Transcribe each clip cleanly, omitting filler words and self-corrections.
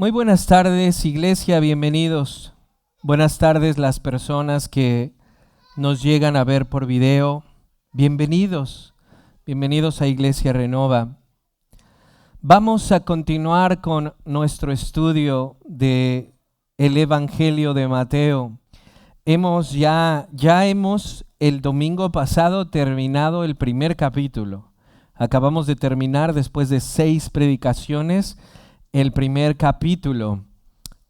Muy buenas tardes, iglesia, bienvenidos. Buenas tardes las personas que nos llegan a ver por video. Bienvenidos, bienvenidos a Iglesia Renova. Vamos a continuar con nuestro estudio de el Evangelio de Mateo. Hemos el domingo pasado terminado el primer capítulo. Acabamos de terminar después de 6 predicaciones el primer capítulo.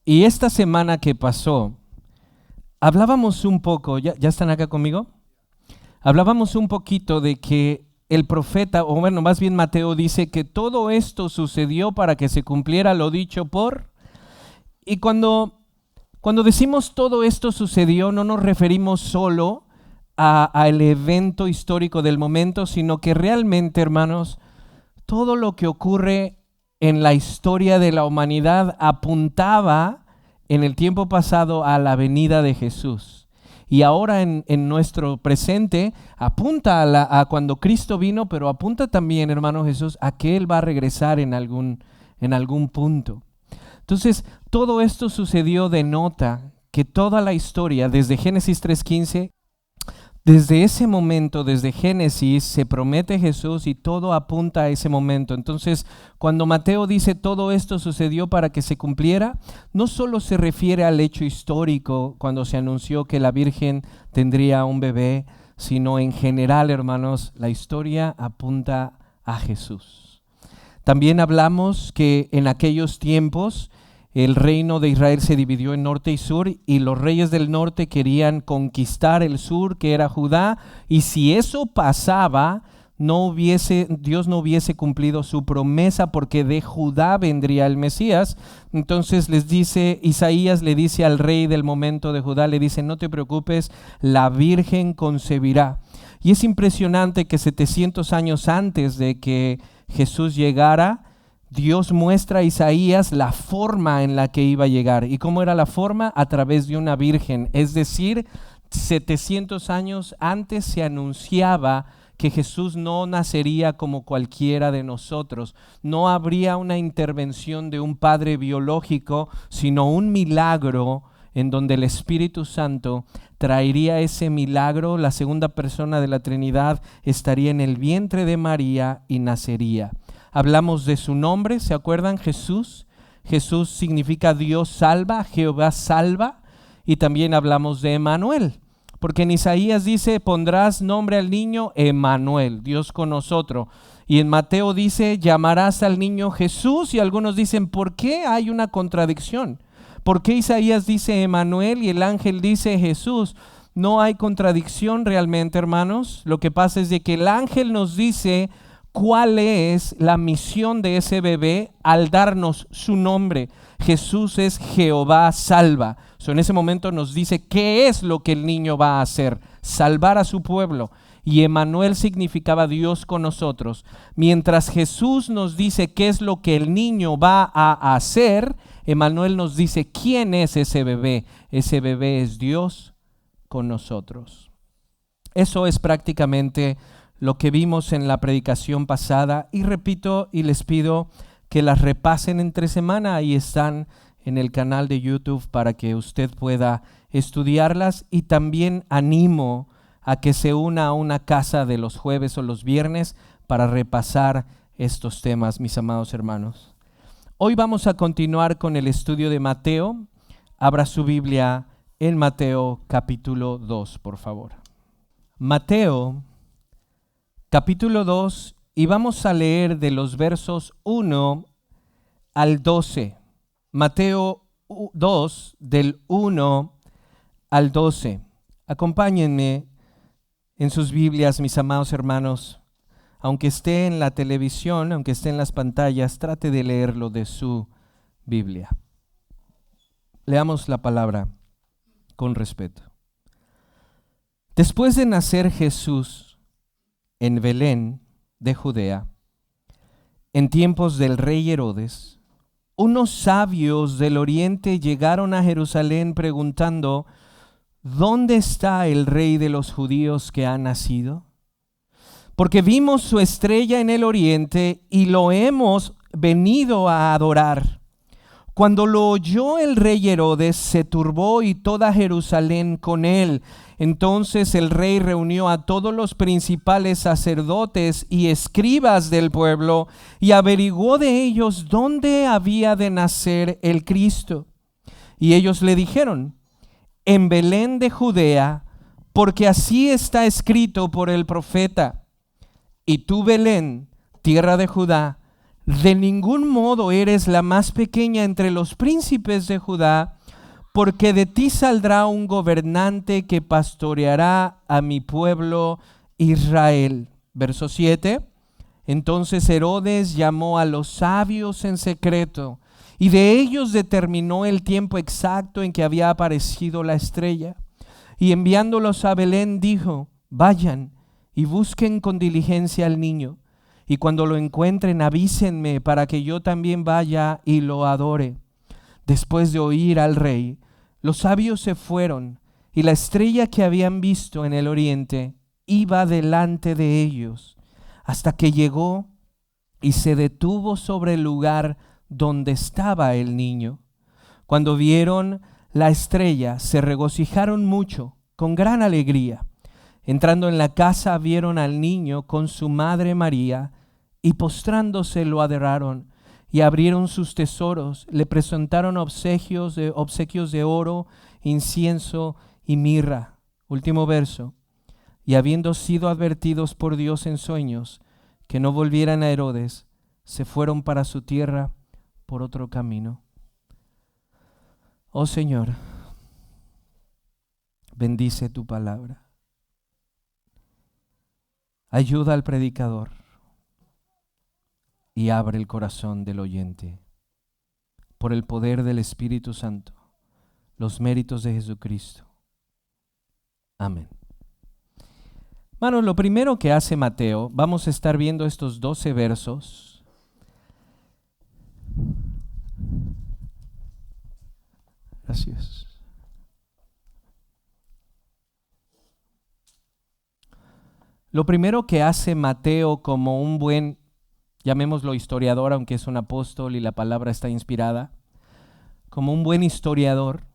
Y esta semana que pasó, hablábamos un poco, ¿ya están acá conmigo? Hablábamos un poquito de que el profeta, o bueno, más bien Mateo dice que todo esto sucedió para que se cumpliera lo dicho por. Y cuando decimos todo esto sucedió, no nos referimos solo al evento histórico del momento, sino que realmente, hermanos, todo lo que ocurre en la historia de la humanidad apuntaba en el tiempo pasado a la venida de Jesús. Y ahora en nuestro presente apunta a cuando Cristo vino, pero apunta también, hermano Jesús, a que Él va a regresar en algún punto. Entonces, todo esto sucedió denota que toda la historia, desde Génesis 3:15, desde ese momento, desde Génesis, se promete Jesús y todo apunta a ese momento. Entonces, cuando Mateo dice todo esto sucedió para que se cumpliera, no solo se refiere al hecho histórico cuando se anunció que la Virgen tendría un bebé, sino en general, hermanos, la historia apunta a Jesús. También hablamos que en aquellos tiempos el reino de Israel se dividió en norte y sur, y los reyes del norte querían conquistar el sur, que era Judá, y si eso pasaba, Dios no hubiese cumplido su promesa, porque de Judá vendría el Mesías. Entonces Isaías le dice al rey del momento de Judá, le dice: no te preocupes, la Virgen concebirá. Y es impresionante que 700 años antes de que Jesús llegara, Dios muestra a Isaías la forma en la que iba a llegar. ¿Y cómo era la forma? A través de una virgen. Es decir, 700 años antes se anunciaba que Jesús no nacería como cualquiera de nosotros. No habría una intervención de un padre biológico, sino un milagro en donde el Espíritu Santo traería ese milagro. La segunda persona de la Trinidad estaría en el vientre de María y nacería. Hablamos de su nombre, ¿se acuerdan? Jesús. Jesús significa Dios salva, Jehová salva. Y también hablamos de Emmanuel, porque en Isaías dice: pondrás nombre al niño Emmanuel, Dios con nosotros. Y en Mateo dice: llamarás al niño Jesús. Y algunos dicen: ¿por qué hay una contradicción? ¿Por qué Isaías dice Emmanuel y el ángel dice Jesús? No hay contradicción realmente, hermanos. Lo que pasa es de que el ángel nos dice cuál es la misión de ese bebé al darnos su nombre. Jesús es Jehová salva. En ese momento nos dice qué es lo que el niño va a hacer: salvar a su pueblo. Y Emmanuel significaba Dios con nosotros. Mientras Jesús nos dice qué es lo que el niño va a hacer, Emmanuel nos dice quién es ese bebé. Ese bebé es Dios con nosotros. Eso es prácticamente lo que vimos en la predicación pasada, y repito y les pido que las repasen entre semana. Ahí están en el canal de YouTube para que usted pueda estudiarlas, y también animo a que se una a una casa de los jueves o los viernes para repasar estos temas, mis amados hermanos. Hoy vamos a continuar con el estudio de Mateo. Abra su Biblia en Mateo capítulo 2, por favor. Mateo capítulo 2, y vamos a leer de los versos 1 al 12. Mateo 2, del 1 al 12. Acompáñenme en sus Biblias, mis amados hermanos. Aunque esté en la televisión, aunque esté en las pantallas, trate de leerlo de su Biblia. Leamos la palabra con respeto. Después de nacer Jesús en Belén de Judea, en tiempos del rey Herodes, unos sabios del oriente llegaron a Jerusalén preguntando: ¿dónde está el rey de los judíos que ha nacido? Porque vimos su estrella en el oriente y lo hemos venido a adorar. Cuando lo oyó el rey Herodes, se turbó y toda Jerusalén con él. Entonces el rey reunió a todos los principales sacerdotes y escribas del pueblo y averiguó de ellos dónde había de nacer el Cristo. Y ellos le dijeron: en Belén de Judea, porque así está escrito por el profeta: y tú, Belén, tierra de Judá, de ningún modo eres la más pequeña entre los príncipes de Judá, porque de ti saldrá un gobernante que pastoreará a mi pueblo Israel. Verso 7. Entonces Herodes llamó a los sabios en secreto, y de ellos determinó el tiempo exacto en que había aparecido la estrella. Y enviándolos a Belén dijo: vayan y busquen con diligencia al niño, y cuando lo encuentren avísenme para que yo también vaya y lo adore. Después de oír al rey, los sabios se fueron, y la estrella que habían visto en el oriente iba delante de ellos, hasta que llegó y se detuvo sobre el lugar donde estaba el niño. Cuando vieron la estrella, se regocijaron mucho, con gran alegría. Entrando en la casa, vieron al niño con su madre María, y postrándose lo adoraron, y abrieron sus tesoros, le presentaron obsequios de oro, incienso y mirra. Último verso. Y habiendo sido advertidos por Dios en sueños que no volvieran a Herodes, se fueron para su tierra por otro camino. Oh Señor, bendice tu palabra. Ayuda al predicador y abre el corazón del oyente. Por el poder del Espíritu Santo, los méritos de Jesucristo. Amén. Hermanos, lo primero que hace Mateo, vamos a estar viendo estos 12 versos. Gracias. Lo primero que hace Mateo como un buen, llamémoslo historiador, aunque es un apóstol y la palabra está inspirada, como un buen historiador,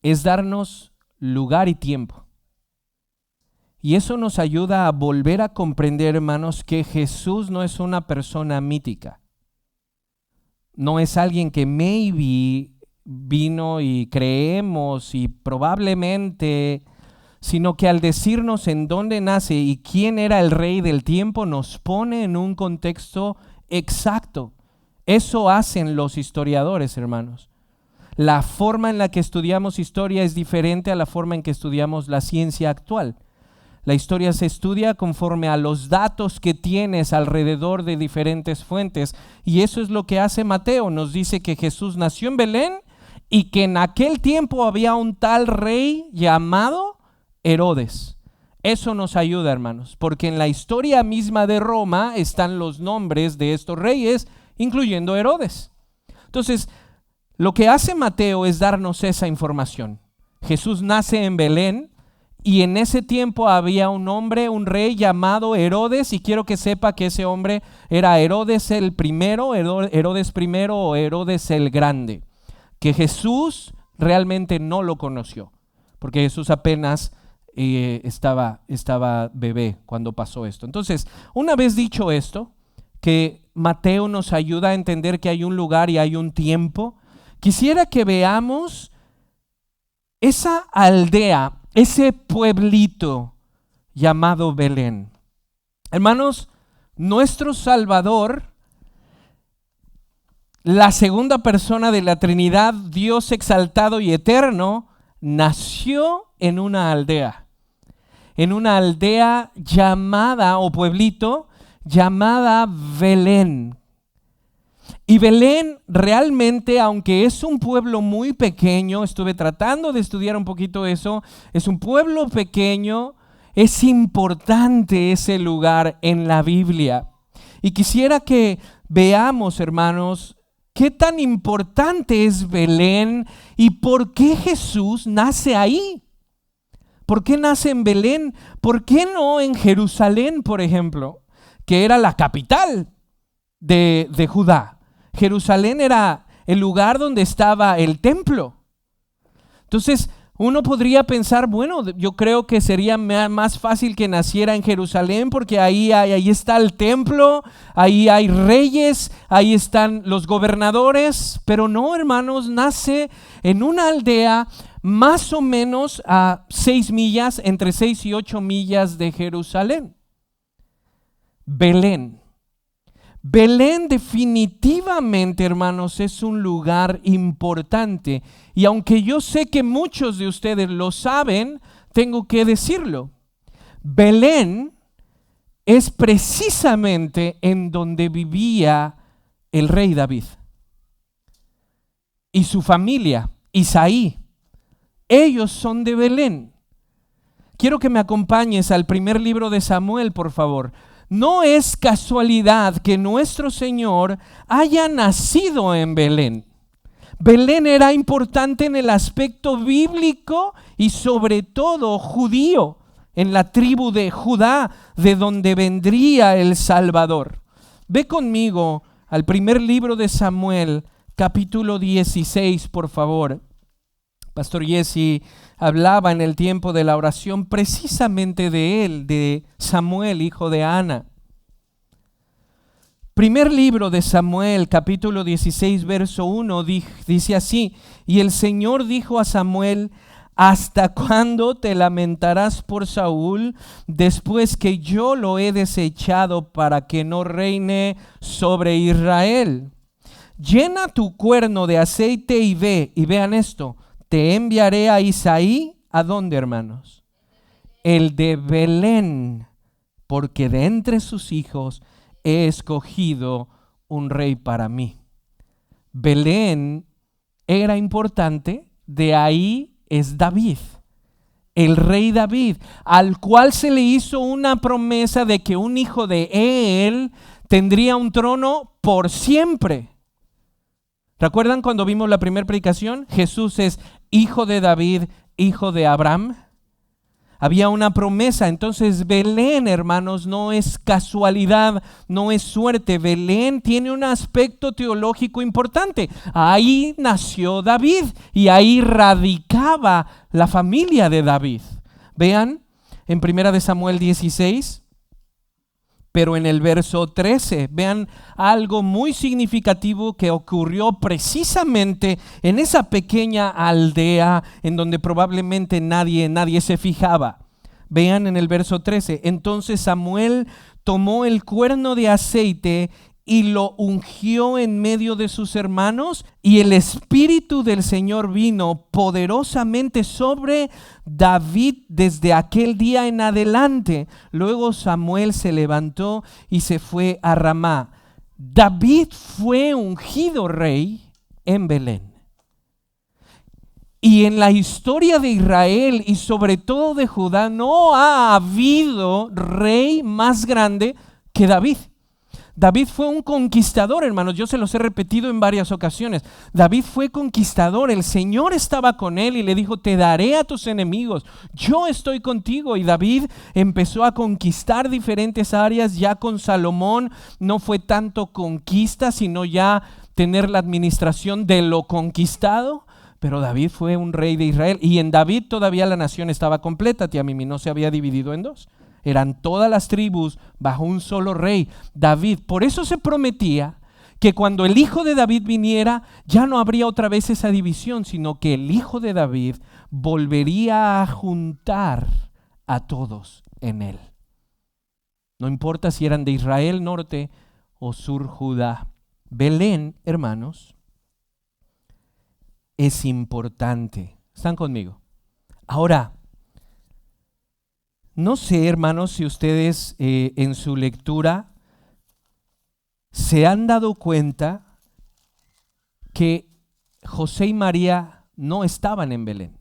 es darnos lugar y tiempo. Y eso nos ayuda a volver a comprender, hermanos, que Jesús no es una persona mítica. No es alguien que maybe vino y creemos y probablemente, sino que al decirnos en dónde nace y quién era el rey del tiempo, nos pone en un contexto exacto. Eso hacen los historiadores, hermanos. La forma en la que estudiamos historia es diferente a la forma en que estudiamos la ciencia actual. La historia se estudia conforme a los datos que tienes alrededor de diferentes fuentes, y eso es lo que hace Mateo. Nos dice que Jesús nació en Belén y que en aquel tiempo había un tal rey llamado Herodes. Eso nos ayuda, hermanos, porque en la historia misma de Roma están los nombres de estos reyes, incluyendo Herodes. Entonces, lo que hace Mateo es darnos esa información. Jesús nace en Belén y en ese tiempo había un hombre, un rey llamado Herodes, y quiero que sepa que ese hombre era Herodes el primero, Herodes primero o Herodes el Grande, que Jesús realmente no lo conoció, porque Jesús apenas estaba bebé cuando pasó esto. Entonces, una vez dicho esto, que Mateo nos ayuda a entender que hay un lugar y hay un tiempo, quisiera que veamos esa aldea, ese pueblito llamado Belén. Hermanos, nuestro Salvador, la segunda persona de la Trinidad, Dios exaltado y eterno, nació en una aldea llamada, o pueblito, llamada Belén. Y Belén realmente, aunque es un pueblo muy pequeño, estuve tratando de estudiar un poquito eso, es un pueblo pequeño, es importante ese lugar en la Biblia. Y quisiera que veamos, hermanos, qué tan importante es Belén y por qué Jesús nace ahí. ¿Por qué nace en Belén? ¿Por qué no en Jerusalén, por ejemplo, que era la capital de Judá? Jerusalén era el lugar donde estaba el templo. Entonces, uno podría pensar, bueno, yo creo que sería más fácil que naciera en Jerusalén porque ahí está el templo, ahí hay reyes, ahí están los gobernadores, pero no, hermanos, nace en una aldea más o menos a 6 millas, entre 6 y 8 millas de Jerusalén. Belén. Belén definitivamente, hermanos, es un lugar importante. Y aunque yo sé que muchos de ustedes lo saben, tengo que decirlo. Belén es precisamente en donde vivía el rey David y su familia, Isaí. Ellos son de Belén. Quiero que me acompañes al primer libro de Samuel, por favor. No es casualidad que nuestro Señor haya nacido en Belén. Belén era importante en el aspecto bíblico y sobre todo judío, en la tribu de Judá, de donde vendría el Salvador. Ve conmigo al primer libro de Samuel, capítulo 16, por favor. Pastor Jesse hablaba en el tiempo de la oración precisamente de él, de Samuel, hijo de Ana. Primer libro de Samuel, capítulo 16, verso 1, dice así: y el Señor dijo a Samuel: ¿hasta cuándo te lamentarás por Saúl después que yo lo he desechado para que no reine sobre Israel? Llena tu cuerno de aceite y ve, y vean esto, te enviaré a Isaí. ¿A dónde, hermanos? El de Belén, porque de entre sus hijos he escogido un rey para mí. Belén era importante, de ahí es David, el rey David, al cual se le hizo una promesa de que un hijo de él tendría un trono por siempre. ¿Recuerdan cuando vimos la primera predicación? Jesús es hijo de David, hijo de Abraham. Había una promesa. Entonces Belén, hermanos, no es casualidad, no es suerte. Belén tiene un aspecto teológico importante. Ahí nació David y ahí radicaba la familia de David. Vean en 1 Samuel 16. Pero en el verso 13, vean algo muy significativo que ocurrió precisamente en esa pequeña aldea en donde probablemente nadie se fijaba. Vean en el verso 13, entonces Samuel tomó el cuerno de aceite y lo ungió en medio de sus hermanos, y el Espíritu del Señor vino poderosamente sobre David desde aquel día en adelante. Luego Samuel se levantó y se fue a Ramá. David fue ungido rey en Belén. Y en la historia de Israel y sobre todo de Judá no ha habido rey más grande que David. David fue un conquistador, hermanos, yo se los he repetido en varias ocasiones. David fue conquistador, el Señor estaba con él y le dijo: te daré a tus enemigos, yo estoy contigo. Y David empezó a conquistar diferentes áreas. Ya con Salomón no fue tanto conquista, sino ya tener la administración de lo conquistado. Pero David fue un rey de Israel, y en David todavía la nación estaba completa, tía Mimi, no se había dividido en dos. Eran todas las tribus bajo un solo rey, David. Por eso se prometía que cuando el hijo de David viniera, ya no habría otra vez esa división, sino que el hijo de David volvería a juntar a todos en él. No importa si eran de Israel norte o sur Judá. Belén, hermanos, es importante. ¿Están conmigo? Ahora, no sé, hermanos, si ustedes en su lectura se han dado cuenta que José y María no estaban en Belén.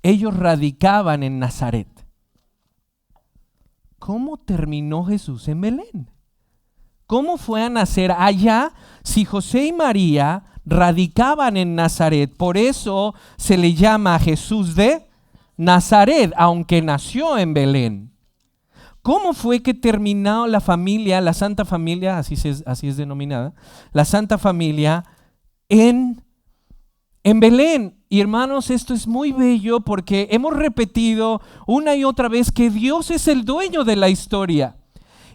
Ellos radicaban en Nazaret. ¿Cómo terminó Jesús en Belén? ¿Cómo fue a nacer allá si José y María radicaban en Nazaret? Por eso se le llama Jesús de Nazaret, aunque nació en Belén. ¿Cómo fue que terminó la familia, la Santa Familia, así es denominada, la Santa Familia en Belén? Y hermanos, esto es muy bello porque hemos repetido una y otra vez que Dios es el dueño de la historia.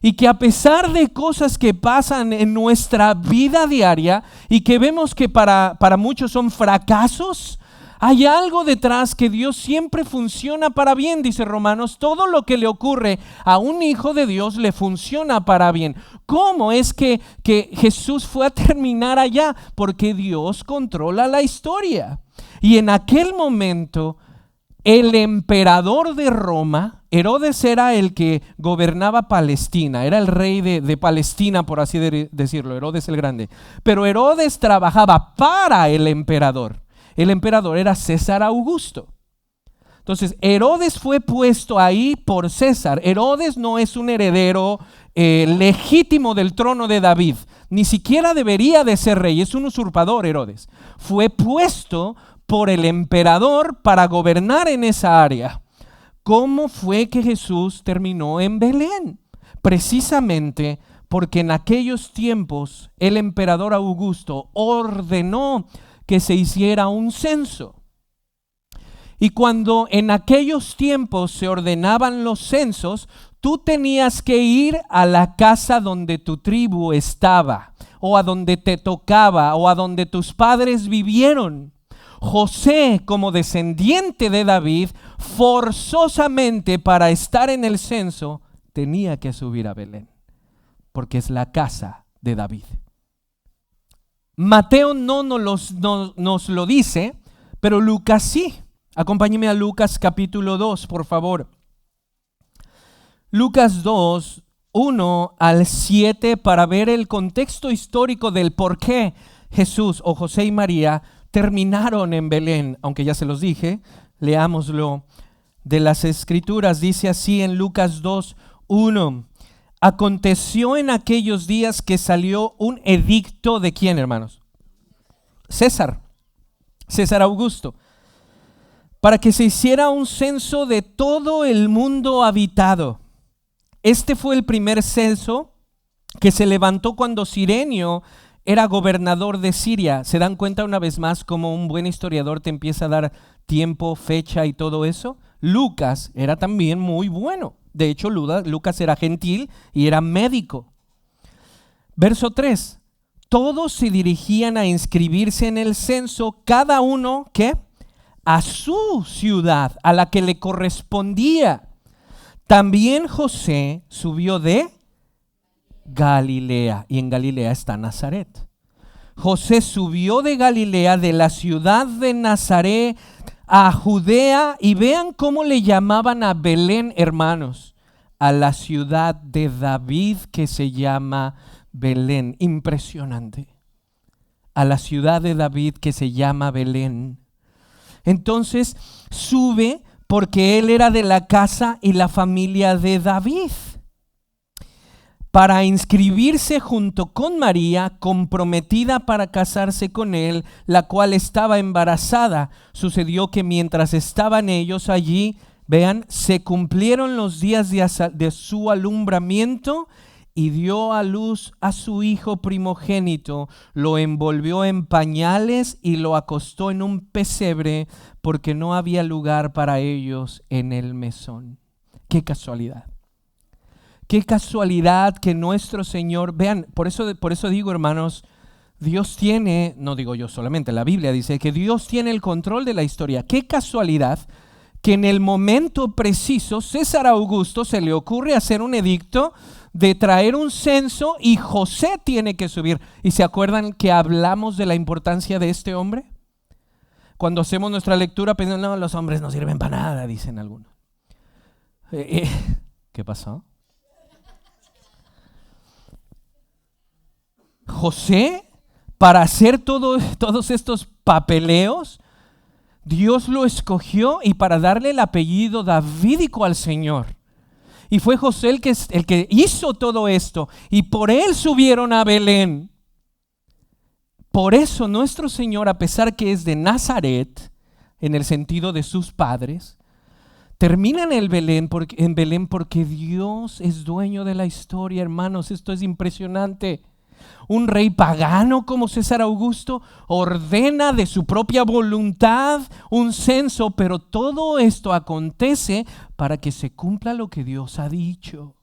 Y que a pesar de cosas que pasan en nuestra vida diaria y que vemos que para muchos son fracasos, hay algo detrás que Dios siempre funciona para bien, dice Romanos. Todo lo que le ocurre a un hijo de Dios le funciona para bien. ¿Cómo es que Jesús fue a terminar allá? Porque Dios controla la historia. Y en aquel momento, el emperador de Roma, Herodes, era el que gobernaba Palestina, era el rey de Palestina, por así decirlo, Herodes el Grande. Pero Herodes trabajaba para el emperador. El emperador era César Augusto. Entonces, Herodes fue puesto ahí por César. Herodes no es un heredero legítimo del trono de David. Ni siquiera debería de ser rey, es un usurpador Herodes. Fue puesto por el emperador para gobernar en esa área. ¿Cómo fue que Jesús terminó en Belén? Precisamente porque en aquellos tiempos el emperador Augusto ordenó que se hiciera un censo. Y cuando en aquellos tiempos se ordenaban los censos, tú tenías que ir a la casa donde tu tribu estaba, o a donde te tocaba, o a donde tus padres vivieron. José, como descendiente de David, forzosamente para estar en el censo, tenía que subir a Belén, porque es la casa de David. Mateo no nos lo dice, pero Lucas sí. Acompáñeme a Lucas capítulo 2, por favor. Lucas 2, 1 al 7, para ver el contexto histórico del por qué Jesús o José y María terminaron en Belén. Aunque ya se los dije, leámoslo de las Escrituras. Dice así en Lucas 2, 1. Aconteció en aquellos días que salió un edicto ¿de quién, hermanos? César Augusto, para que se hiciera un censo de todo el mundo habitado. Este fue el primer censo que se levantó cuando Cirenio era gobernador de Siria. ¿Se dan cuenta una vez más cómo un buen historiador te empieza a dar tiempo, fecha y todo eso? Lucas era también muy bueno. De hecho, Lucas era gentil y era médico. Verso 3. Todos se dirigían a inscribirse en el censo, cada uno, ¿qué? A su ciudad, a la que le correspondía. También José subió de Galilea, y en Galilea está Nazaret. José subió de Galilea, de la ciudad de Nazaret, a Judea, y vean cómo le llamaban a Belén, hermanos, a la ciudad de David que se llama Belén. Impresionante. A la ciudad de David que se llama Belén. Entonces sube porque él era de la casa y la familia de David, para inscribirse junto con María, comprometida para casarse con él, la cual estaba embarazada. Sucedió que mientras estaban ellos allí, vean, se cumplieron los días de su alumbramiento, y dio a luz a su hijo primogénito, lo envolvió en pañales y lo acostó en un pesebre, porque no había lugar para ellos en el mesón. ¡Qué casualidad! Qué casualidad que nuestro Señor, vean, por eso digo, hermanos, Dios tiene, no digo yo solamente, la Biblia dice que Dios tiene el control de la historia. Qué casualidad que en el momento preciso César Augusto se le ocurre hacer un edicto de traer un censo y José tiene que subir. ¿Y se acuerdan que hablamos de la importancia de este hombre? Cuando hacemos nuestra lectura pensando, no, los hombres no sirven para nada, dicen algunos. ¿Qué pasó? José, para hacer todos estos papeleos, Dios lo escogió, y para darle el apellido davídico al Señor. Y fue José el que hizo todo esto, y por él subieron a Belén. Por eso nuestro Señor, a pesar que es de Nazaret, en el sentido de sus padres, termina en Belén porque Dios es dueño de la historia, hermanos. Esto es impresionante. Un rey pagano como César Augusto ordena de su propia voluntad un censo, pero todo esto acontece para que se cumpla lo que Dios ha dicho.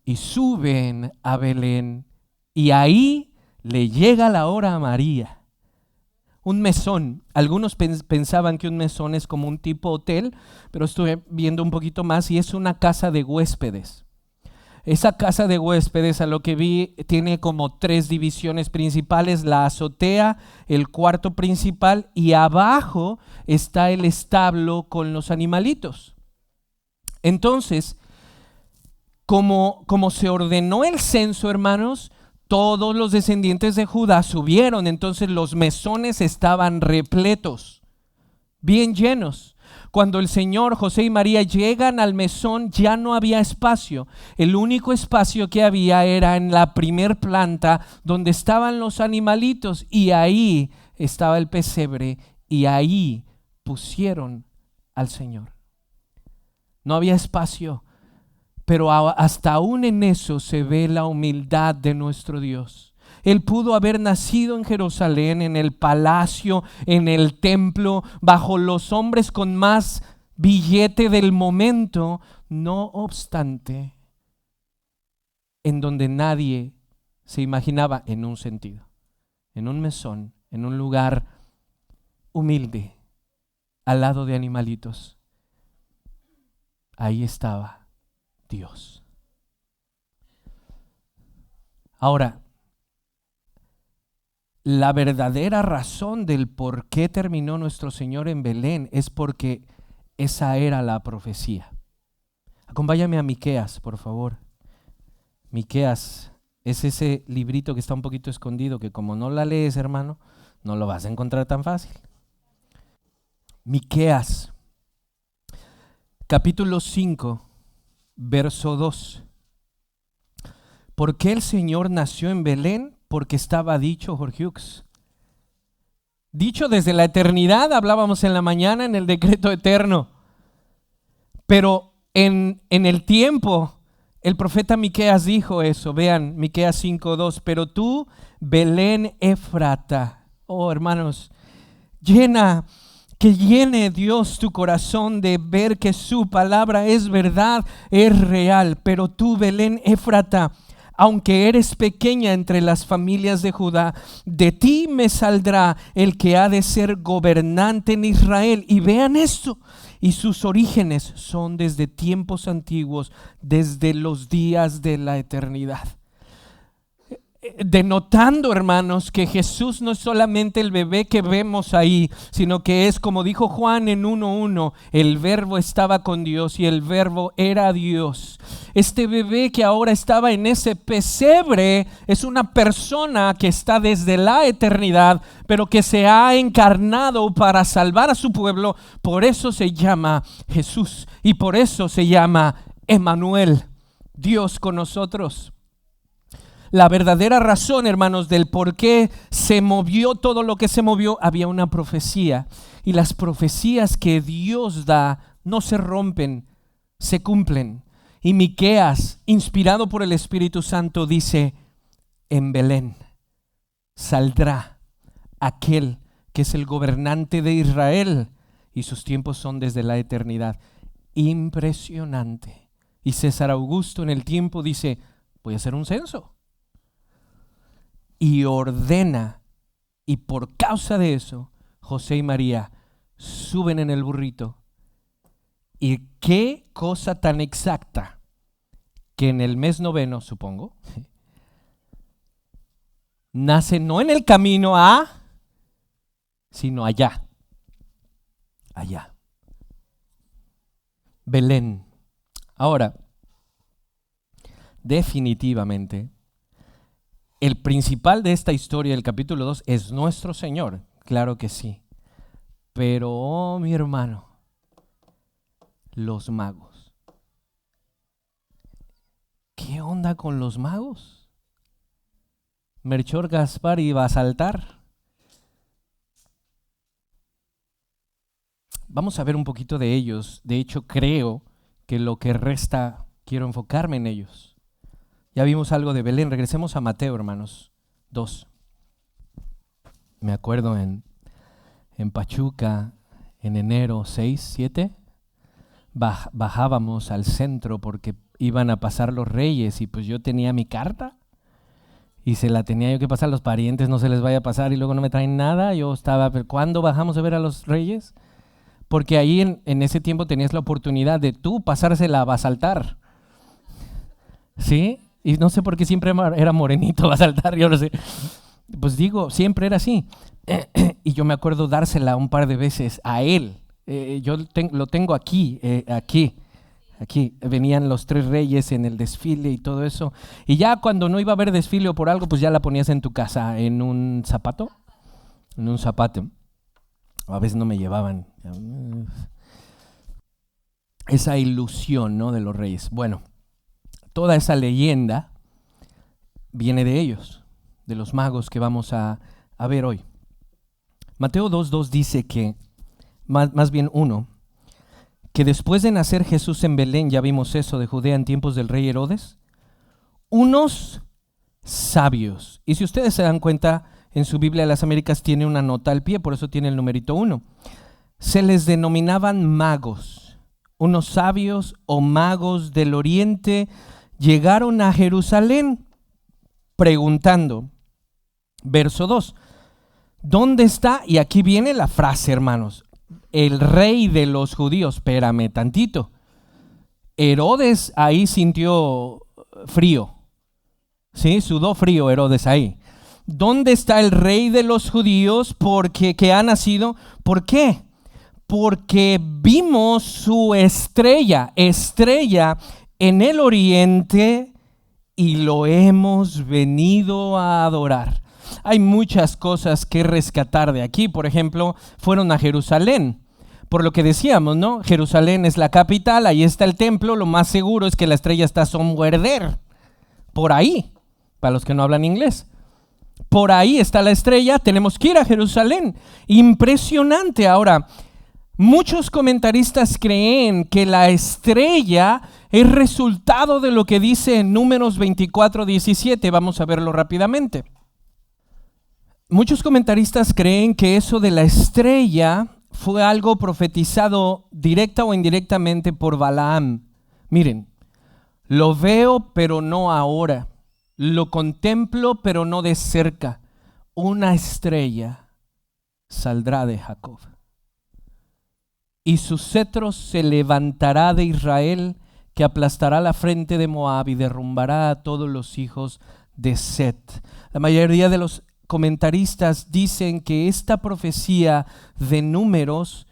Y suben a Belén y ahí le llega la hora a María. Un mesón, algunos pensaban que un mesón es como un tipo hotel, pero estuve viendo un poquito más y es una casa de huéspedes. Esa casa de huéspedes, a lo que vi, tiene como 3 divisiones principales: la azotea, el cuarto principal, y abajo está el establo con los animalitos. Entonces, como se ordenó el censo, hermanos, todos los descendientes de Judá subieron. Entonces los mesones estaban repletos, bien llenos. Cuando el Señor, José y María llegan al mesón, ya no había espacio. El único espacio que había era en la primer planta, donde estaban los animalitos, y ahí estaba el pesebre, y ahí pusieron al Señor. No había espacio, pero hasta aún en eso se ve la humildad de nuestro Dios. Él pudo haber nacido en Jerusalén, en el palacio, en el templo, bajo los hombres con más billete del momento. No obstante, en donde nadie se imaginaba, en un sentido, en un mesón, en un lugar humilde, al lado de animalitos, ahí estaba Dios. Ahora, la verdadera razón del por qué terminó nuestro Señor en Belén es porque esa era la profecía. Acompáñame a Miqueas, por favor. Miqueas es ese librito que está un poquito escondido, que como no la lees, hermano, no lo vas a encontrar tan fácil. Miqueas, capítulo 5, verso 2. ¿Por qué el Señor nació en Belén? Porque estaba dicho, Jorge Hux, dicho desde la eternidad. Hablábamos en la mañana en el decreto eterno, pero en el tiempo el profeta Miqueas dijo eso. Vean Miqueas 5:2. Pero tú, Belén Efrata, oh hermanos, que llene Dios tu corazón de ver que su palabra es verdad, es real. Pero tú, Belén Efrata, aunque eres pequeña entre las familias de Judá, de ti me saldrá el que ha de ser gobernante en Israel. Y vean esto, y sus orígenes son desde tiempos antiguos, desde los días de la eternidad. Denotando, hermanos, que Jesús no es solamente el bebé que vemos ahí, sino que es, como dijo Juan en 1:1, el verbo estaba con Dios y el verbo era Dios. Este bebé que ahora estaba en ese pesebre es una persona que está desde la eternidad, pero que se ha encarnado para salvar a su pueblo. Por eso se llama Jesús y por eso se llama Emmanuel, Dios con nosotros. La verdadera razón, hermanos, del por qué se movió todo lo que se movió, había una profecía. Y las profecías que Dios da no se rompen, se cumplen. Y Miqueas, inspirado por el Espíritu Santo, dice: en Belén saldrá aquel que es el gobernante de Israel, y sus tiempos son desde la eternidad. Impresionante. Y César Augusto en el tiempo dice: voy a hacer un censo. Y ordena, y por causa de eso, José y María suben en el burrito. Y qué cosa tan exacta, que en el mes 9, supongo, nace no en el camino sino allá. Belén. Ahora, definitivamente, el principal de esta historia, el capítulo 2, es nuestro Señor, claro que sí. Pero, oh, mi hermano, los magos. ¿Qué onda con los magos? Melchor, Gaspar y Baltasar. Vamos a ver un poquito de ellos. De hecho, creo que lo que resta, quiero enfocarme en ellos. Ya vimos algo de Belén. Regresemos a Mateo, hermanos, 2. Me acuerdo en Pachuca, en enero 6, 7, bajábamos al centro porque iban a pasar los reyes y pues yo tenía mi carta y se la tenía yo que pasar a los parientes, no se les vaya a pasar y luego no me traen nada. Yo estaba, pero ¿cuándo bajamos a ver a los reyes? Porque ahí en ese tiempo tenías la oportunidad de tú pasársela a Basaltar, ¿sí? Y no sé por qué siempre era morenito Basaltar, yo no sé. Pues digo, siempre era así. Y yo me acuerdo dársela un par de veces a él. Yo lo tengo aquí. Venían los 3 reyes en el desfile y todo eso. Y ya cuando no iba a haber desfile o por algo, pues ya la ponías en tu casa, en un zapato. A veces no me llevaban. Esa ilusión, ¿no?, de los reyes. Bueno, toda esa leyenda viene de ellos, de los magos que vamos a ver hoy. Mateo 2:2 dice que, más bien 1, que después de nacer Jesús en Belén, ya vimos eso de Judea en tiempos del rey Herodes, unos sabios. Y si ustedes se dan cuenta, en su Biblia de las Américas tiene una nota al pie, por eso tiene el numerito 1. Se les denominaban magos. Unos sabios o magos del oriente llegaron a Jerusalén preguntando, verso 2, ¿dónde está? Y aquí viene la frase, hermanos, el rey de los judíos. Espérame tantito. Herodes ahí sintió frío, ¿sí? Sudó frío Herodes ahí. ¿Dónde está el rey de los judíos? Porque que ha nacido. ¿Por qué? Porque vimos su estrella en el oriente y lo hemos venido a adorar. Hay muchas cosas que rescatar de aquí. Por ejemplo, fueron a Jerusalén. Por lo que decíamos, ¿no? Jerusalén es la capital, ahí está el templo. Lo más seguro es que la estrella está somewhere there, por ahí, para los que no hablan inglés. Por ahí está la estrella, tenemos que ir a Jerusalén. Impresionante. Ahora, muchos comentaristas creen que la estrella es resultado de lo que dice en Números 24:17. Vamos a verlo rápidamente. Muchos comentaristas creen que eso de la estrella fue algo profetizado directa o indirectamente por Balaam. Miren, lo veo pero no ahora, lo contemplo pero no de cerca. Una estrella saldrá de Jacob y su cetro se levantará de Israel, que aplastará la frente de Moab y derrumbará a todos los hijos de Set. La mayoría de los comentaristas dicen que esta profecía de Números,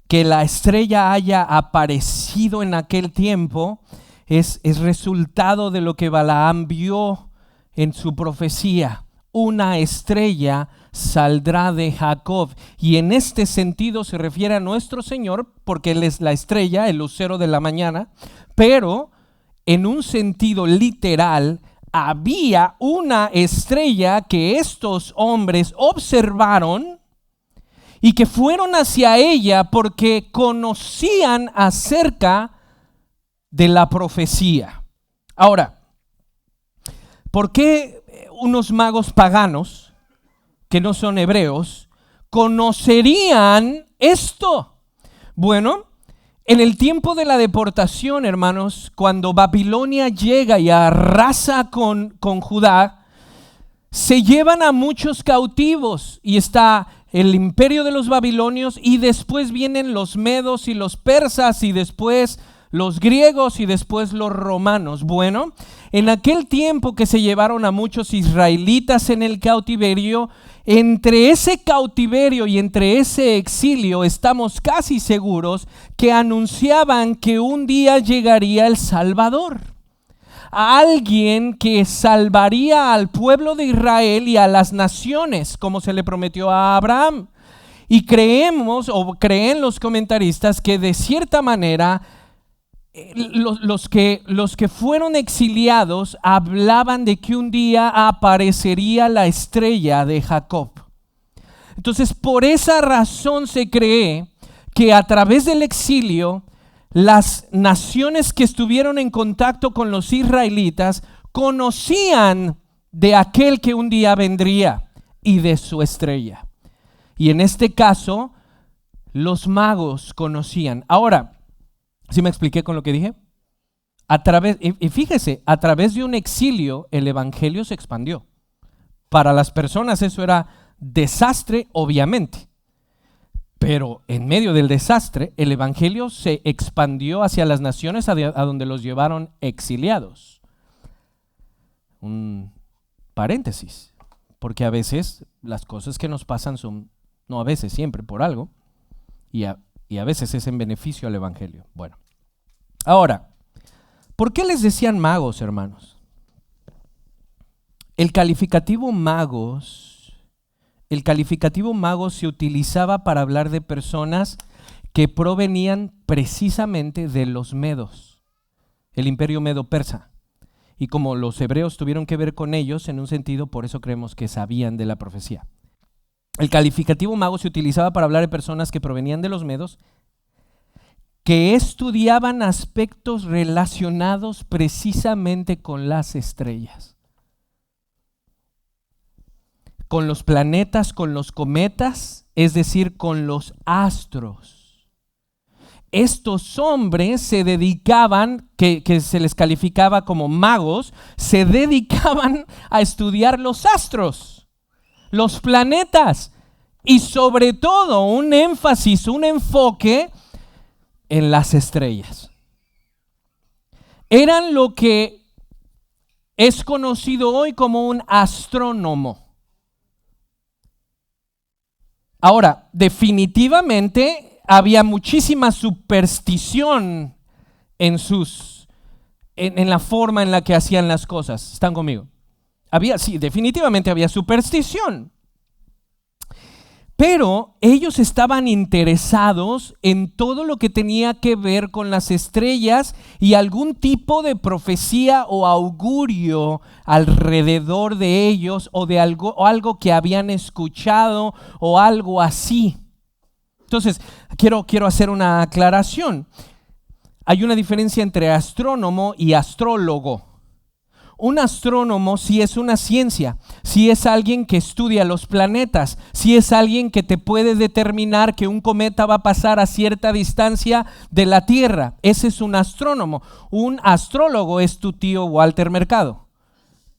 que la estrella haya aparecido en aquel tiempo, es resultado de lo que Balaam vio en su profecía. Una estrella saldrá de Jacob, y en este sentido se refiere a nuestro Señor, porque Él es la estrella, el lucero de la mañana, pero en un sentido literal, había una estrella que estos hombres observaron y que fueron hacia ella porque conocían acerca de la profecía. Ahora, ¿por qué unos magos paganos que no son hebreos conocerían esto? Bueno, en el tiempo de la deportación, hermanos, cuando Babilonia llega y arrasa con Judá, se llevan a muchos cautivos y está el imperio de los babilonios y después vienen los medos y los persas y después los griegos y después los romanos. Bueno, en aquel tiempo que se llevaron a muchos israelitas en el cautiverio, entre ese cautiverio y entre ese exilio estamos casi seguros que anunciaban que un día llegaría el Salvador, a alguien que salvaría al pueblo de Israel y a las naciones, como se le prometió a Abraham. Y creemos, o creen los comentaristas, que de cierta manera los que fueron exiliados hablaban de que un día aparecería la estrella de Jacob. Entonces, por esa razón se cree que a través del exilio, las naciones que estuvieron en contacto con los israelitas conocían de aquel que un día vendría y de su estrella. Y en este caso, los magos conocían. Ahora, ¿sí me expliqué con lo que dije? Y fíjese, a través de un exilio, el evangelio se expandió. Para las personas eso era desastre, obviamente. Pero en medio del desastre, el evangelio se expandió hacia las naciones a donde los llevaron exiliados. Un paréntesis, porque a veces las cosas que nos pasan son, no a veces, siempre por algo, y a veces es en beneficio al evangelio. Bueno, ahora, ¿por qué les decían magos, hermanos? El calificativo magos se utilizaba para hablar de personas que provenían precisamente de los medos, el imperio medo-persa. Y como los hebreos tuvieron que ver con ellos, en un sentido, por eso creemos que sabían de la profecía. El calificativo mago se utilizaba para hablar de personas que provenían de los medos, que estudiaban aspectos relacionados precisamente con las estrellas, con los planetas, con los cometas, es decir, con los astros. Estos hombres se dedicaban, que se les calificaba como magos, se dedicaban a estudiar los astros, los planetas, y sobre todo un énfasis, un enfoque en las estrellas. Eran lo que es conocido hoy como un astrónomo. Ahora, definitivamente había muchísima superstición en la forma en la que hacían las cosas. ¿Están conmigo? Sí, definitivamente había superstición. Pero ellos estaban interesados en todo lo que tenía que ver con las estrellas y algún tipo de profecía o augurio alrededor de ellos o de algo que habían escuchado o algo así. Entonces, quiero hacer una aclaración. Hay una diferencia entre astrónomo y astrólogo. Un astrónomo sí es una ciencia, sí es alguien que estudia los planetas, sí es alguien que te puede determinar que un cometa va a pasar a cierta distancia de la Tierra. Ese es un astrónomo. Un astrólogo es tu tío Walter Mercado.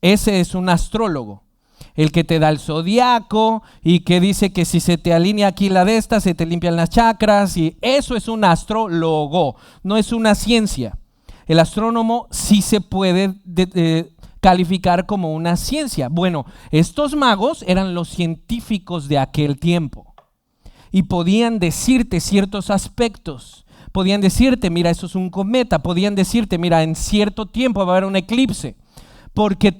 Ese es un astrólogo. El que te da el zodiaco y que dice que si se te alinea aquí la de esta, se te limpian las chakras. Y eso es un astrólogo, no es una ciencia. El astrónomo sí se puede calificar como una ciencia. Bueno, estos magos eran los científicos de aquel tiempo y podían decirte ciertos aspectos. Podían decirte, mira, eso es un cometa. Podían decirte, mira, en cierto tiempo va a haber un eclipse. Porque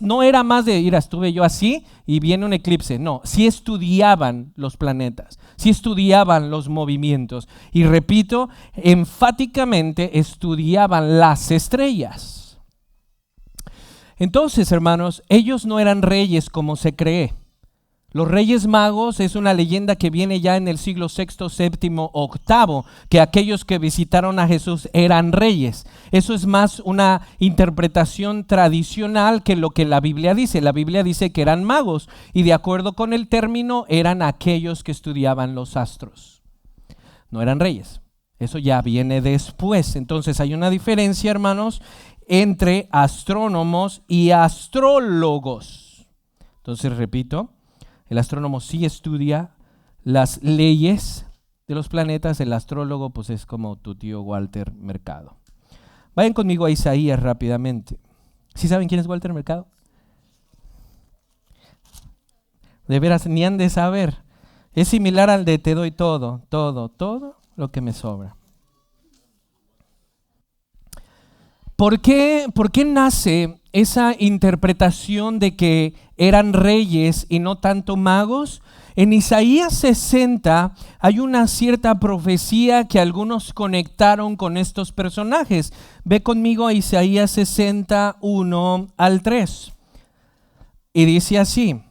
no era más de, mira, estuve yo así y viene un eclipse. No, sí estudiaban los planetas, sí estudiaban los movimientos. Y repito, enfáticamente estudiaban las estrellas. Entonces, hermanos, ellos no eran reyes como se cree. Los Reyes Magos es una leyenda que viene ya en el siglo VI, VII, VIII, que aquellos que visitaron a Jesús eran reyes. Eso es más una interpretación tradicional que lo que la Biblia dice. La Biblia dice que eran magos y de acuerdo con el término eran aquellos que estudiaban los astros. No eran reyes. Eso ya viene después. Entonces hay una diferencia, hermanos, entre astrónomos y astrólogos. Entonces repito. El astrónomo sí estudia las leyes de los planetas, el astrólogo pues es como tu tío Walter Mercado. Vayan conmigo a Isaías rápidamente. ¿Sí saben quién es Walter Mercado? De veras, ni han de saber. Es similar al de te doy todo lo que me sobra. ¿Por qué nace esa interpretación de que eran reyes y no tanto magos? En Isaías 60 hay una cierta profecía que algunos conectaron con estos personajes. Ve conmigo a Isaías 60, 1 al 3. Y dice así,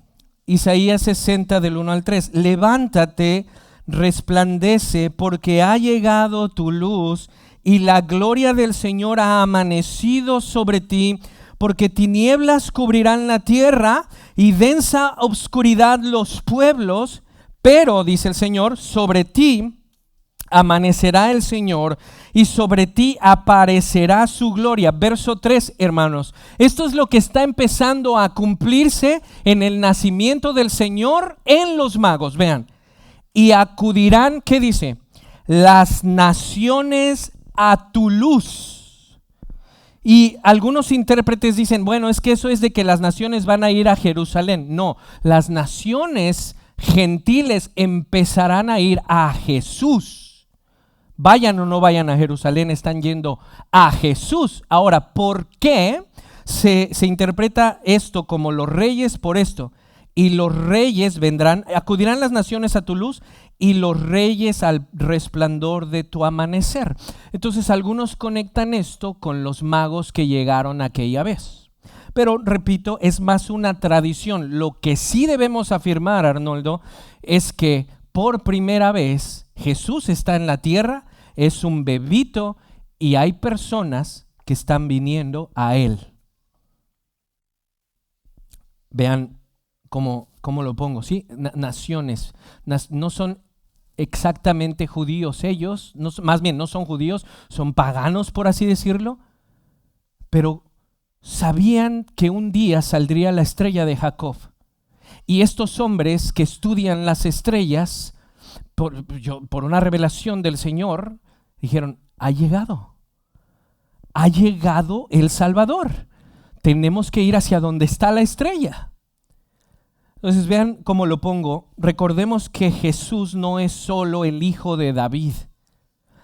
Isaías 60 del 1 al 3. Levántate, resplandece porque ha llegado tu luz y la gloria del Señor ha amanecido sobre ti, porque tinieblas cubrirán la tierra y densa obscuridad los pueblos, pero, dice el Señor, sobre ti amanecerá el Señor y sobre ti aparecerá su gloria. Verso 3, hermanos. Esto es lo que está empezando a cumplirse en el nacimiento del Señor en los magos. Vean. Y acudirán, ¿qué dice? Las naciones a tu luz. Y algunos intérpretes dicen, bueno, es que eso es de que las naciones van a ir a Jerusalén. No, las naciones gentiles empezarán a ir a Jesús. Vayan o no vayan a Jerusalén, están yendo a Jesús. Ahora, ¿por qué se interpreta esto como los reyes? Por esto. Y los reyes vendrán, acudirán las naciones a tu luz y los reyes al resplandor de tu amanecer. Entonces algunos conectan esto con los magos que llegaron aquella vez. Pero repito, es más una tradición. Lo que sí debemos afirmar, Arnoldo, es que por primera vez Jesús está en la tierra, es un bebito y hay personas que están viniendo a Él. Vean ¿cómo lo pongo? ¿Sí? Naciones. No son exactamente judíos ellos, más bien no son judíos, son paganos por así decirlo, pero sabían que un día saldría la estrella de Jacob. Y estos hombres que estudian las estrellas, por una revelación del Señor, dijeron, ha llegado el Salvador. Tenemos que ir hacia donde está la estrella. Entonces vean cómo lo pongo. Recordemos que Jesús no es solo el hijo de David,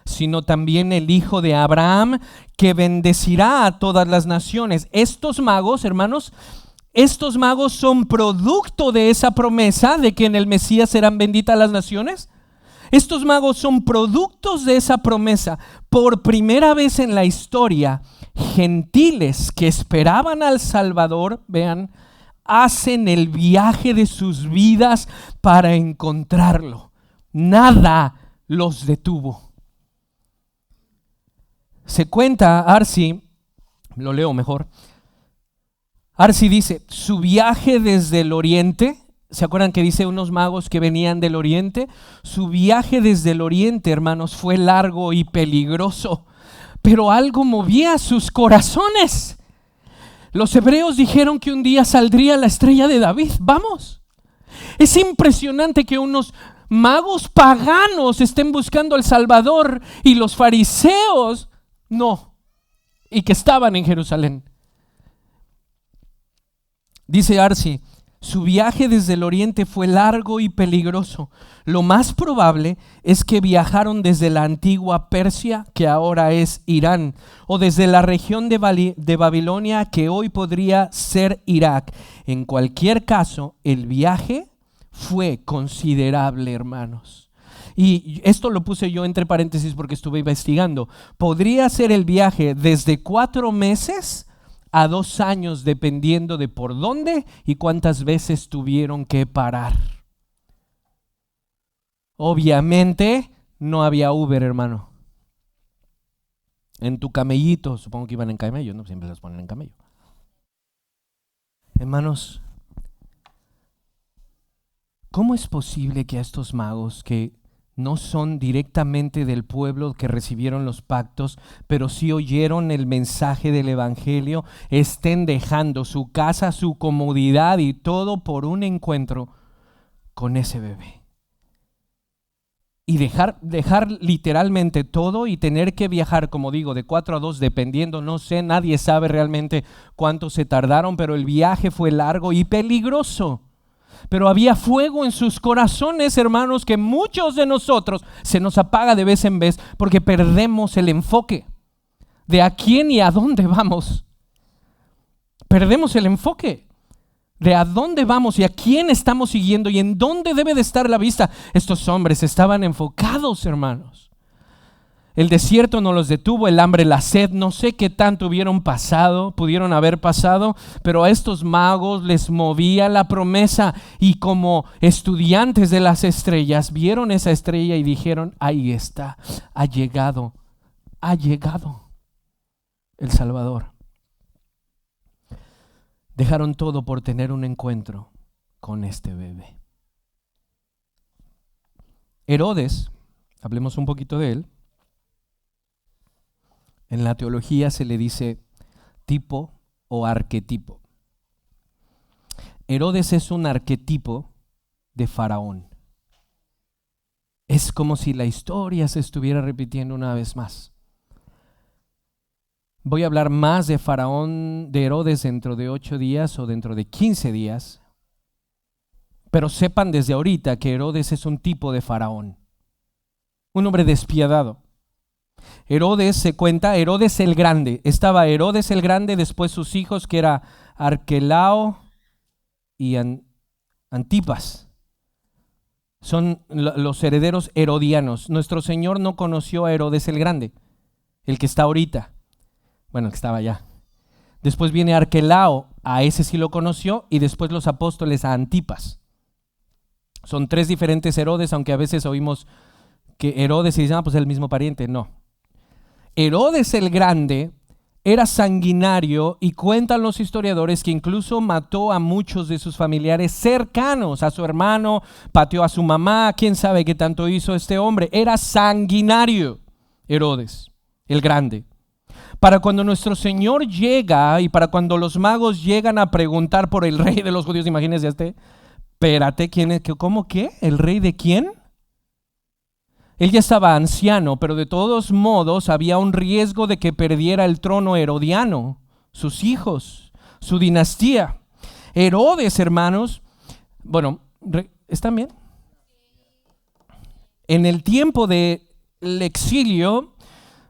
sino también el hijo de Abraham, que bendecirá a todas las naciones. Estos magos, hermanos, estos magos son producto de esa promesa de que en el Mesías serán benditas las naciones. Estos magos son productos de esa promesa. Por primera vez en la historia, gentiles que esperaban al Salvador, vean, hacen el viaje de sus vidas para encontrarlo. Nada los detuvo. Se cuenta, Arsi, lo leo mejor. Arsi dice, su viaje desde el oriente, ¿se acuerdan que dice unos magos que venían del oriente? Su viaje desde el oriente, hermanos, fue largo y peligroso, pero algo movía sus corazones. Los hebreos dijeron que un día saldría la estrella de David. Vamos. Es impresionante que unos magos paganos estén buscando al Salvador y los fariseos no, y que estaban en Jerusalén. Dice Arsi, su viaje desde el oriente fue largo y peligroso. Lo más probable es que viajaron desde la antigua Persia, que ahora es Irán, o desde la región de Babilonia, que hoy podría ser Irak. En cualquier caso, el viaje fue considerable, hermanos. Y esto lo puse yo entre paréntesis porque estuve investigando. Podría ser el viaje desde 4 meses a 2 años, dependiendo de por dónde y cuántas veces tuvieron que parar. Obviamente no había Uber, hermano. En tu camellito, supongo que iban en camello, ¿no? Siempre las ponen en camello. Hermanos, ¿cómo es posible que a estos magos que no son directamente del pueblo que recibieron los pactos, pero sí oyeron el mensaje del evangelio, estén dejando su casa, su comodidad y todo por un encuentro con ese bebé? Y dejar literalmente todo y tener que viajar, como digo, de 4 a 2, dependiendo, no sé, nadie sabe realmente cuánto se tardaron, pero el viaje fue largo y peligroso. Pero había fuego en sus corazones, hermanos, que muchos de nosotros se nos apaga de vez en vez porque perdemos el enfoque de a quién y a dónde vamos. Perdemos el enfoque de a dónde vamos y a quién estamos siguiendo y en dónde debe de estar la vista. Estos hombres estaban enfocados, hermanos. El desierto no los detuvo, el hambre, la sed, no sé qué tanto pudieron haber pasado, pero a estos magos les movía la promesa, y como estudiantes de las estrellas vieron esa estrella y dijeron: ahí está, ha llegado el Salvador. Dejaron todo por tener un encuentro con este bebé. Herodes, hablemos un poquito de él. En la teología se le dice tipo o arquetipo. Herodes es un arquetipo de Faraón. Es como si la historia se estuviera repitiendo una vez más. Voy a hablar más de Faraón, de Herodes, dentro de 8 días o dentro de 15 días. Pero sepan desde ahorita que Herodes es un tipo de Faraón. Un hombre despiadado. Herodes se cuenta, Herodes el Grande. Estaba Herodes el Grande, después sus hijos, que era Arquelao y Antipas. Son los herederos herodianos. Nuestro Señor no conoció a Herodes el Grande, el que está ahorita. Bueno, el que estaba allá. Después viene Arquelao, a ese sí lo conoció, y después los apóstoles a Antipas. Son 3 diferentes Herodes, aunque a veces oímos que Herodes y dicen: pues es el mismo pariente. No. Herodes el Grande era sanguinario, y cuentan los historiadores que incluso mató a muchos de sus familiares cercanos, a su hermano, pateó a su mamá, quién sabe qué tanto hizo este hombre. Era sanguinario Herodes el Grande. Para cuando nuestro Señor llega y para cuando los magos llegan a preguntar por el rey de los judíos, imagínense espérate, ¿quién es? ¿Cómo qué? ¿El rey de quién? Él ya estaba anciano, pero de todos modos había un riesgo de que perdiera el trono herodiano, sus hijos, su dinastía. Herodes, hermanos, bueno, ¿están bien? En el tiempo del exilio,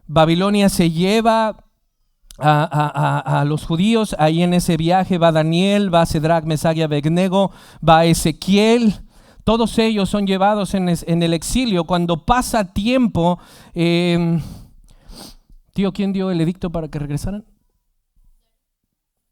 Babilonia se lleva a los judíos. Ahí en ese viaje va Daniel, va Cedrac, Mesach y Abednego, va Ezequiel. Todos ellos son llevados en el exilio. Cuando pasa tiempo, ¿quién dio el edicto para que regresaran?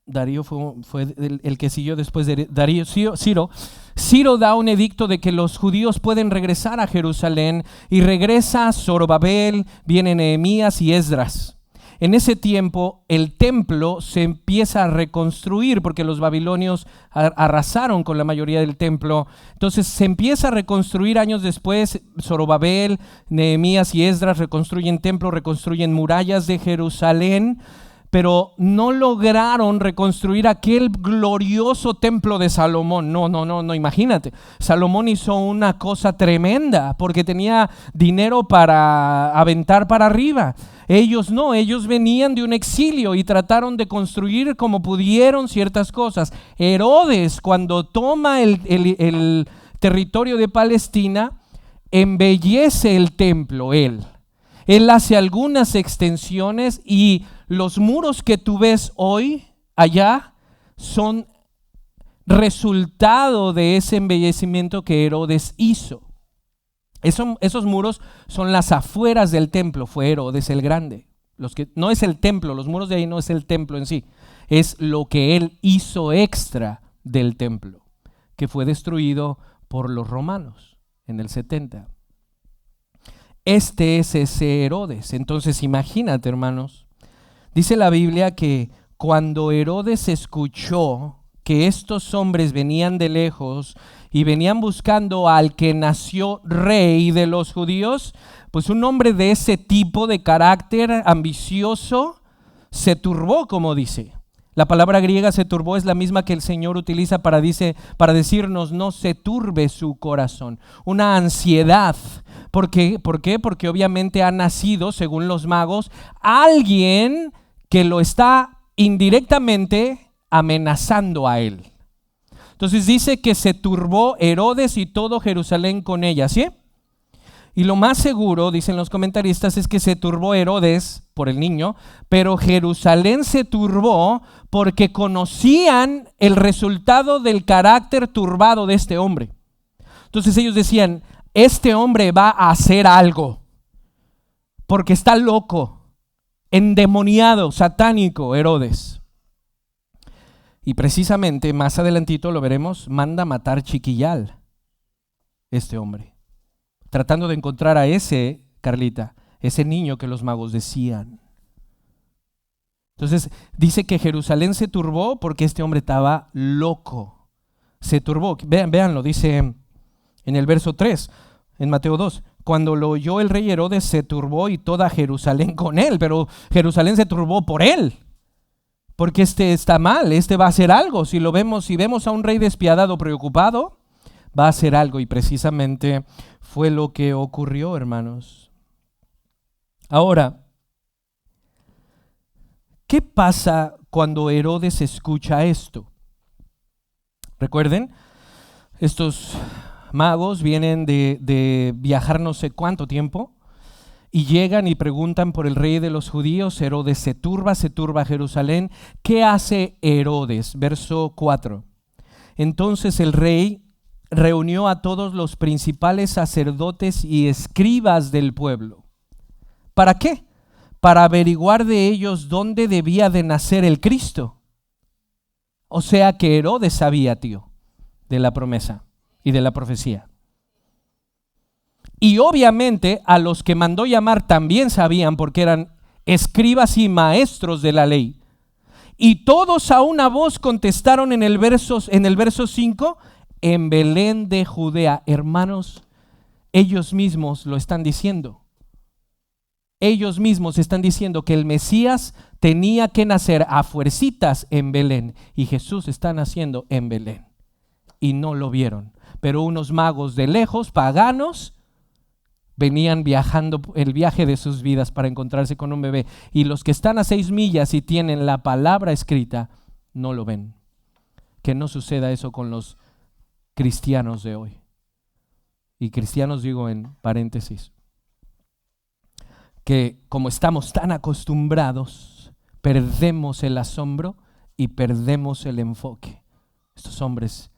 Darío fue el que siguió después de Darío, Ciro. Ciro da un edicto de que los judíos pueden regresar a Jerusalén, y regresa Zorobabel, viene Nehemías y Esdras. En ese tiempo el templo se empieza a reconstruir porque los babilonios arrasaron con la mayoría del templo. Entonces se empieza a reconstruir años después. Zorobabel, Nehemías y Esdras reconstruyen templo, reconstruyen murallas de Jerusalén, pero no lograron reconstruir aquel glorioso templo de Salomón. No, imagínate. Salomón hizo una cosa tremenda porque tenía dinero para aventar para arriba. Ellos no, ellos venían de un exilio y trataron de construir como pudieron ciertas cosas. Herodes, cuando toma el territorio de Palestina, embellece el templo. Él hace algunas extensiones, y los muros que tú ves hoy allá son resultado de ese embellecimiento que Herodes hizo. Esos muros son las afueras del templo. Fue Herodes el Grande. No es el templo, los muros de ahí no es el templo en sí, es lo que él hizo extra del templo, que fue destruido por los romanos en el 70. Este es ese Herodes. Entonces imagínate, hermanos, dice la Biblia que cuando Herodes escuchó que estos hombres venían de lejos y venían buscando al que nació rey de los judíos, pues un hombre de ese tipo de carácter ambicioso se turbó, como dice. La palabra griega se turbó es la misma que el Señor utiliza para decirnos: no se turbe su corazón. Una ansiedad. ¿Por qué? Porque obviamente ha nacido, según los magos, alguien que lo está indirectamente amenazando a él. Entonces dice que se turbó Herodes y todo Jerusalén con ella, ¿sí? Y lo más seguro, dicen los comentaristas, es que se turbó Herodes por el niño, pero Jerusalén se turbó porque conocían el resultado del carácter turbado de este hombre. Entonces ellos decían: este hombre va a hacer algo. porque está loco, endemoniado, satánico, Herodes. Y precisamente más adelantito lo veremos, manda matar Chiquillal, este hombre, tratando de encontrar a ese, Carlita, ese niño que los magos decían. Entonces dice que Jerusalén se turbó porque este hombre estaba loco. Se turbó. Véanlo, dice en el verso 3, en Mateo 2. Cuando lo oyó el rey Herodes se turbó y toda Jerusalén con él, pero Jerusalén se turbó por él. Porque este está mal, este va a hacer algo. Si vemos a un rey despiadado, preocupado, va a hacer algo. Y precisamente fue lo que ocurrió, hermanos. Ahora, ¿qué pasa cuando Herodes escucha esto? Recuerden, estos magos vienen de viajar no sé cuánto tiempo y llegan y preguntan por el rey de los judíos. Herodes se turba Jerusalén. ¿Qué hace Herodes? Verso 4. Entonces el rey reunió a todos los principales sacerdotes y escribas del pueblo. ¿Para qué? Para averiguar de ellos dónde debía de nacer el Cristo. O sea que Herodes sabía, tío, de la promesa y de la profecía. Y obviamente a los que mandó llamar también sabían, porque eran escribas y maestros de la ley. Y todos a una voz contestaron en el verso 5, en Belén de Judea. Hermanos, ellos mismos lo están diciendo. Ellos mismos están diciendo que el Mesías tenía que nacer a fuercitas en Belén, y Jesús está naciendo en Belén, y no lo vieron. Pero unos magos de lejos, paganos, venían viajando el viaje de sus vidas para encontrarse con un bebé, y los que están a 6 millas y tienen la palabra escrita, no lo ven. Que no suceda eso con los cristianos de hoy. Y cristianos digo en paréntesis, que como estamos tan acostumbrados, perdemos el asombro y perdemos el enfoque. Estos hombres,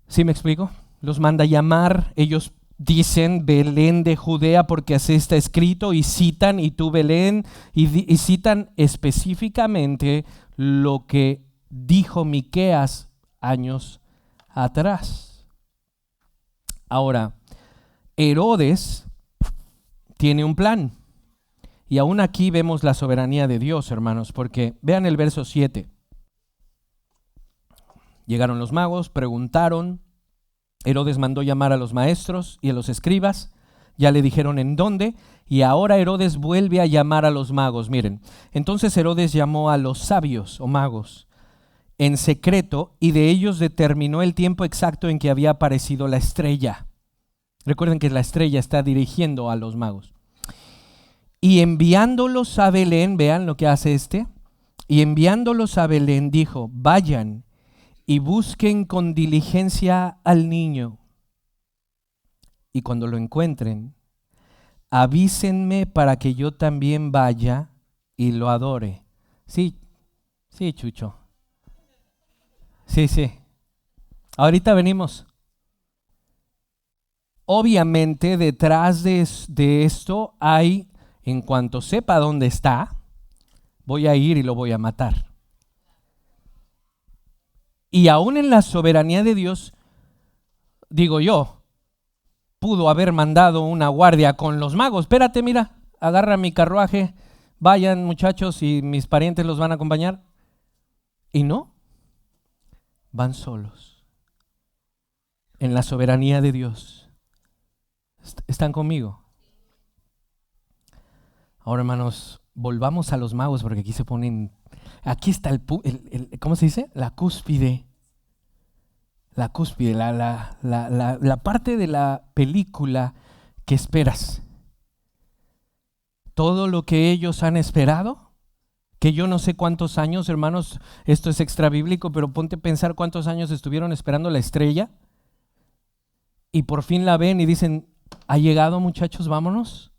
¿sí me explico? Los manda llamar, ellos dicen Belén de Judea porque así está escrito, y citan, y tú Belén, y citan específicamente lo que dijo Miqueas años atrás. Ahora, Herodes tiene un plan, y aún aquí vemos la soberanía de Dios, hermanos, porque vean el verso 7. Llegaron los magos, preguntaron. Herodes mandó llamar a los maestros y a los escribas, ya le dijeron en dónde, y ahora Herodes vuelve a llamar a los magos. Miren, entonces Herodes llamó a los sabios o magos en secreto, y de ellos determinó el tiempo exacto en que había aparecido la estrella. Recuerden que la estrella está dirigiendo a los magos. Y enviándolos a Belén, vean lo que hace y enviándolos a Belén dijo, vayan y busquen con diligencia al niño, y cuando lo encuentren, avísenme para que yo también vaya y lo adore. Sí, Chucho. Sí. Ahorita venimos. Obviamente detrás de esto hay, en cuanto sepa dónde está, voy a ir y lo voy a matar. Y aún en la soberanía de Dios, digo yo, pudo haber mandado una guardia con los magos. Espérate, mira, agarra mi carruaje, vayan muchachos y mis parientes los van a acompañar. Y no, van solos. En la soberanía de Dios. ¿Están conmigo? Ahora, hermanos, volvamos a los magos, porque aquí se ponen... Aquí está ¿cómo se dice? La cúspide. La cúspide, la parte de la película que esperas. Todo lo que ellos han esperado, que yo no sé cuántos años, hermanos, esto es extra bíblico, pero ponte a pensar cuántos años estuvieron esperando la estrella, y por fin la ven y dicen, ha llegado muchachos, vámonos.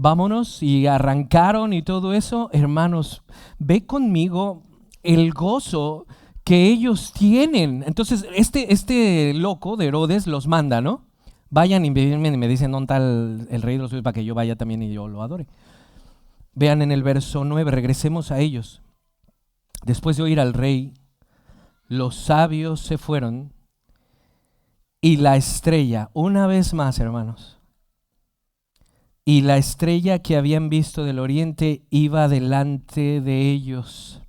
Vámonos, y arrancaron y todo eso. Hermanos, ve conmigo el gozo que ellos tienen. Entonces este loco de Herodes los manda, ¿no? Vayan y me dicen dónde está el rey de los cielos para que yo vaya también y yo lo adore. Vean en el verso 9, regresemos a ellos. Después de oír al rey, los sabios se fueron y la estrella, una vez más, hermanos, y la estrella que habían visto del oriente iba delante de ellos.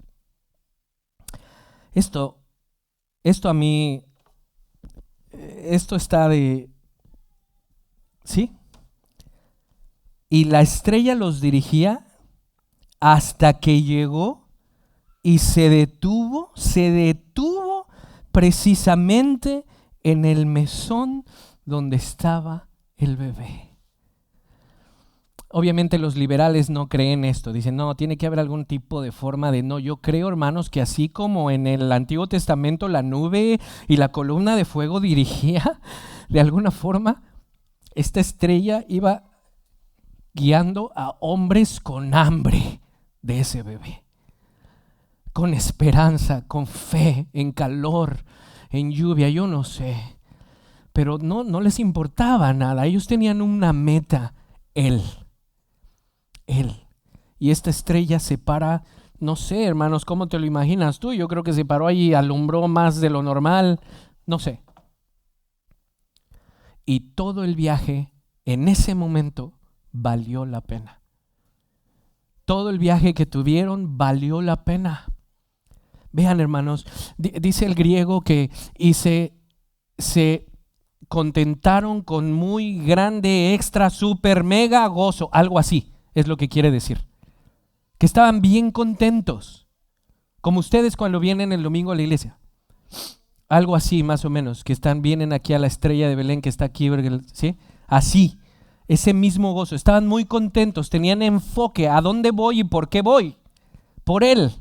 Esto a mí, esto está de, ¿sí? Y la estrella los dirigía hasta que llegó y se detuvo precisamente en el mesón donde estaba el bebé. Obviamente los liberales no creen esto, dicen no, tiene que haber algún tipo de forma de no. Yo creo, hermanos, que así como en el Antiguo Testamento la nube y la columna de fuego dirigía, de alguna forma, esta estrella iba guiando a hombres con hambre de ese bebé, con esperanza, con fe, en calor, en lluvia, yo no sé, pero no les importaba nada. Ellos tenían una meta, Él. Y esta estrella se para, no sé, hermanos, ¿cómo te lo imaginas tú? Yo creo que se paró ahí y alumbró más de lo normal, no sé. Y todo el viaje en ese momento valió la pena. Todo el viaje que tuvieron valió la pena. Vean, hermanos, dice el griego que se contentaron con muy grande, extra, super, mega gozo, algo así es lo que quiere decir. Que estaban bien contentos, como ustedes cuando vienen el domingo a la iglesia. Algo así más o menos, que vienen aquí a la estrella de Belén que está aquí, ¿sí? Así, ese mismo gozo. Estaban muy contentos, tenían enfoque. ¿A dónde voy y por qué voy? Por Él.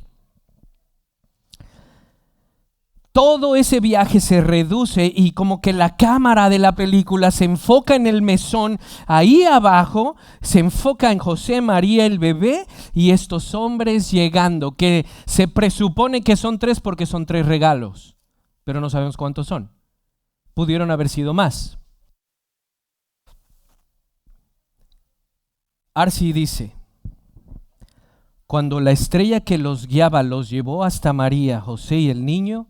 Todo ese viaje se reduce y como que la cámara de la película se enfoca en el mesón, ahí abajo se enfoca en José, María, el bebé y estos hombres llegando, que se presupone que son 3 porque son 3 regalos, pero no sabemos cuántos son. Pudieron haber sido más. Arsi dice, cuando la estrella que los guiaba los llevó hasta María, José y el niño,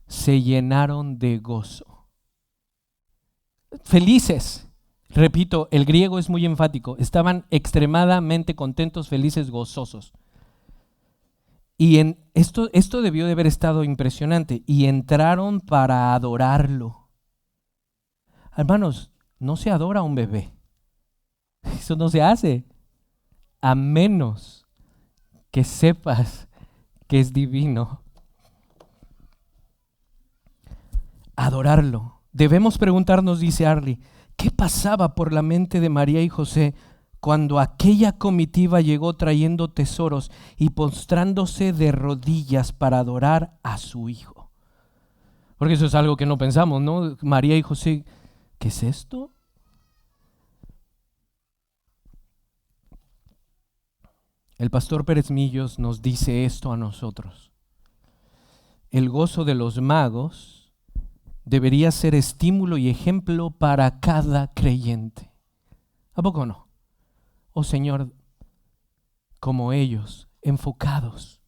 se llenaron de gozo. Felices. Repito, el griego es muy enfático. Estaban extremadamente contentos, felices, gozosos. Y esto debió de haber estado impresionante. Y entraron para adorarlo. Hermanos, no se adora a un bebé. Eso no se hace. A menos que sepas que es divino. Adorarlo. Debemos preguntarnos, dice Arlie, ¿qué pasaba por la mente de María y José cuando aquella comitiva llegó trayendo tesoros y postrándose de rodillas para adorar a su hijo? Porque eso es algo que no pensamos, ¿no? María y José, ¿qué es esto? El pastor Pérez Millos nos dice esto a nosotros. El gozo de los magos debería ser estímulo y ejemplo para cada creyente. ¿A poco no? Oh Señor, como ellos, enfocados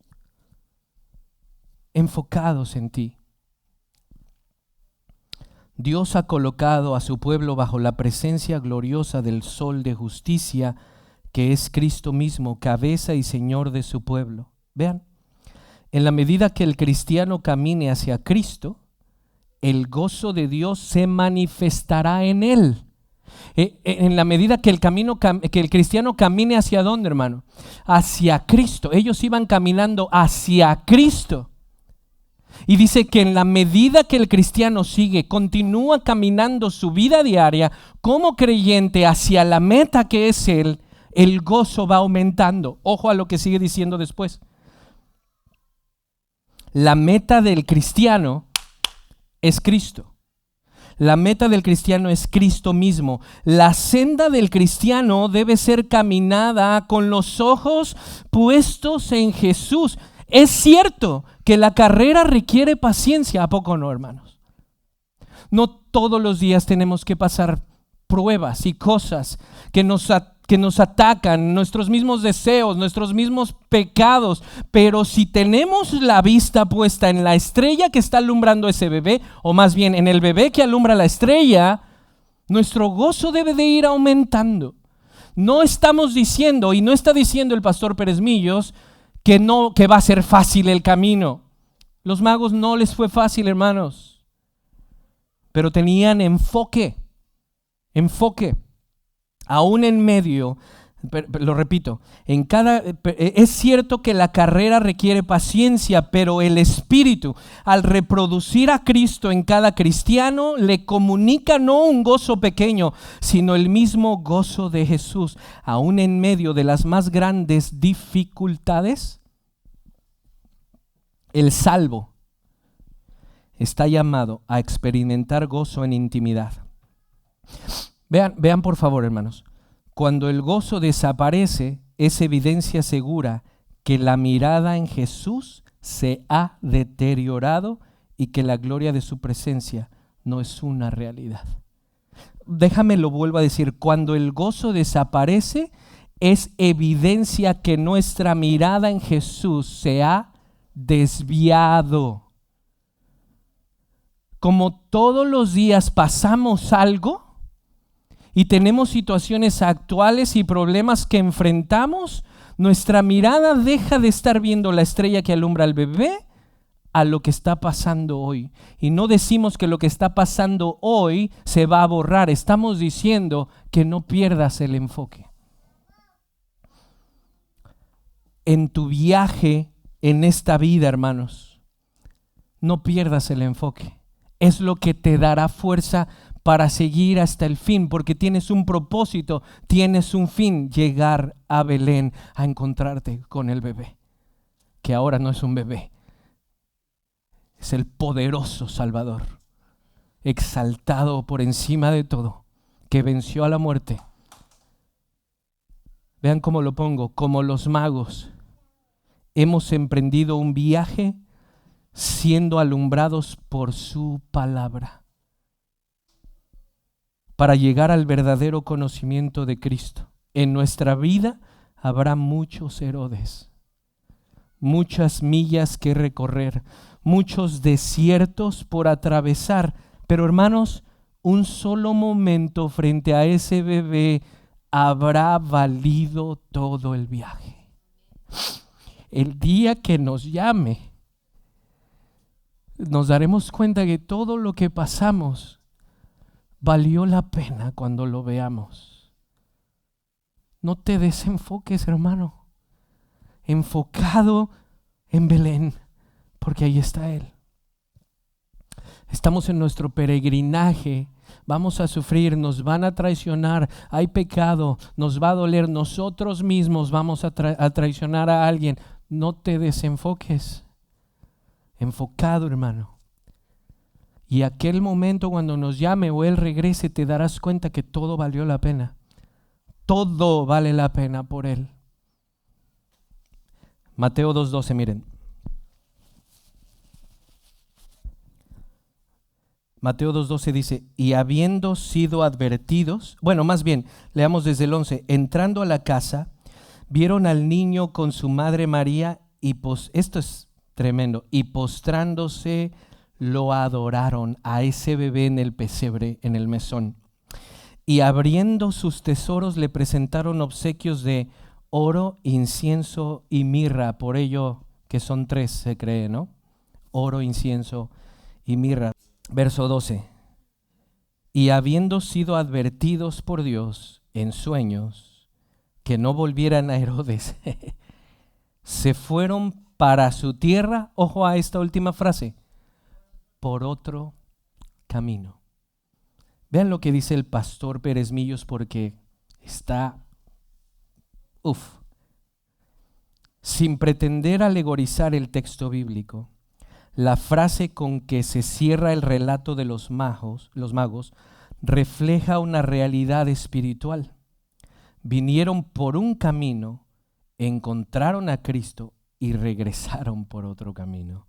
en ti. Dios ha colocado a su pueblo bajo la presencia gloriosa del sol de justicia, que es Cristo mismo, cabeza y Señor de su pueblo. Vean, en la medida que el cristiano camine hacia Cristo, el gozo de Dios se manifestará en él. En la medida que el cristiano camine hacia ¿dónde, hermano? Hacia Cristo. Ellos iban caminando hacia Cristo. Y dice que en la medida que el cristiano continúa caminando su vida diaria como creyente hacia la meta que es Él, el gozo va aumentando. Ojo a lo que sigue diciendo después. La meta del cristiano es Cristo. La meta del cristiano es Cristo mismo. La senda del cristiano debe ser caminada con los ojos puestos en Jesús. Es cierto que la carrera requiere paciencia, ¿a poco no, hermanos? No todos los días tenemos que pasar pruebas y cosas que nos atacan, nuestros mismos deseos, nuestros mismos pecados. Pero si tenemos la vista puesta en la estrella que está alumbrando ese bebé, o más bien en el bebé que alumbra la estrella, nuestro gozo debe de ir aumentando. No estamos diciendo, y no está diciendo el pastor Pérez Millos, que va a ser fácil el camino. Los magos no les fue fácil, hermanos, pero tenían enfoque. Aún en medio, lo repito, es cierto que la carrera requiere paciencia, pero el Espíritu, al reproducir a Cristo en cada cristiano, le comunica no un gozo pequeño, sino el mismo gozo de Jesús. Aún en medio de las más grandes dificultades, el salvo está llamado a experimentar gozo en intimidad. Vean por favor, hermanos, cuando el gozo desaparece, es evidencia segura que la mirada en Jesús se ha deteriorado y que la gloria de su presencia no es una realidad. Déjame lo vuelvo a decir, cuando el gozo desaparece, es evidencia que nuestra mirada en Jesús se ha desviado. Como todos los días pasamos algo y tenemos situaciones actuales y problemas que enfrentamos, nuestra mirada deja de estar viendo la estrella que alumbra al bebé a lo que está pasando hoy. Y no decimos que lo que está pasando hoy se va a borrar, estamos diciendo que no pierdas el enfoque. En tu viaje en esta vida, hermanos, no pierdas el enfoque. Es lo que te dará fuerza para seguir hasta el fin, porque tienes un propósito, tienes un fin: llegar a Belén a encontrarte con el bebé, que ahora no es un bebé, es el poderoso Salvador, exaltado por encima de todo, que venció a la muerte. Vean cómo lo pongo: como los magos, hemos emprendido un viaje siendo alumbrados por su palabra, para llegar al verdadero conocimiento de Cristo. En nuestra vida habrá muchos Herodes, muchas millas que recorrer, muchos desiertos por atravesar, pero hermanos, un solo momento frente a ese bebé habrá valido todo el viaje. El día que nos llame, nos daremos cuenta que todo lo que pasamos valió la pena cuando lo veamos. No te desenfoques, hermano. Enfocado en Belén, porque ahí está Él. Estamos en nuestro peregrinaje. Vamos a sufrir, nos van a traicionar, hay pecado, nos va a doler, nosotros mismos vamos a traicionar a alguien. No te desenfoques. Enfocado, hermano. Y aquel momento cuando nos llame o Él regrese, te darás cuenta que todo valió la pena. Todo vale la pena por Él. Mateo 2:12, miren. Mateo 2:12 dice: y habiendo sido advertidos, bueno, más bien, leamos desde el 11. Entrando a la casa, vieron al niño con su madre María y esto es tremendo, y postrándose lo adoraron a ese bebé en el pesebre, en el mesón. Y abriendo sus tesoros le presentaron obsequios de oro, incienso y mirra, por ello que son tres, se cree, ¿no? Oro, incienso y mirra. Verso 12. Y habiendo sido advertidos por Dios en sueños que no volvieran a Herodes, se fueron para su tierra, ojo a esta última frase, por otro camino. Vean lo que dice el pastor Pérez Millos, porque está, sin pretender alegorizar el texto bíblico, la frase con que se cierra el relato de los magos refleja una realidad espiritual. Vinieron por un camino, encontraron a Cristo y regresaron por otro camino.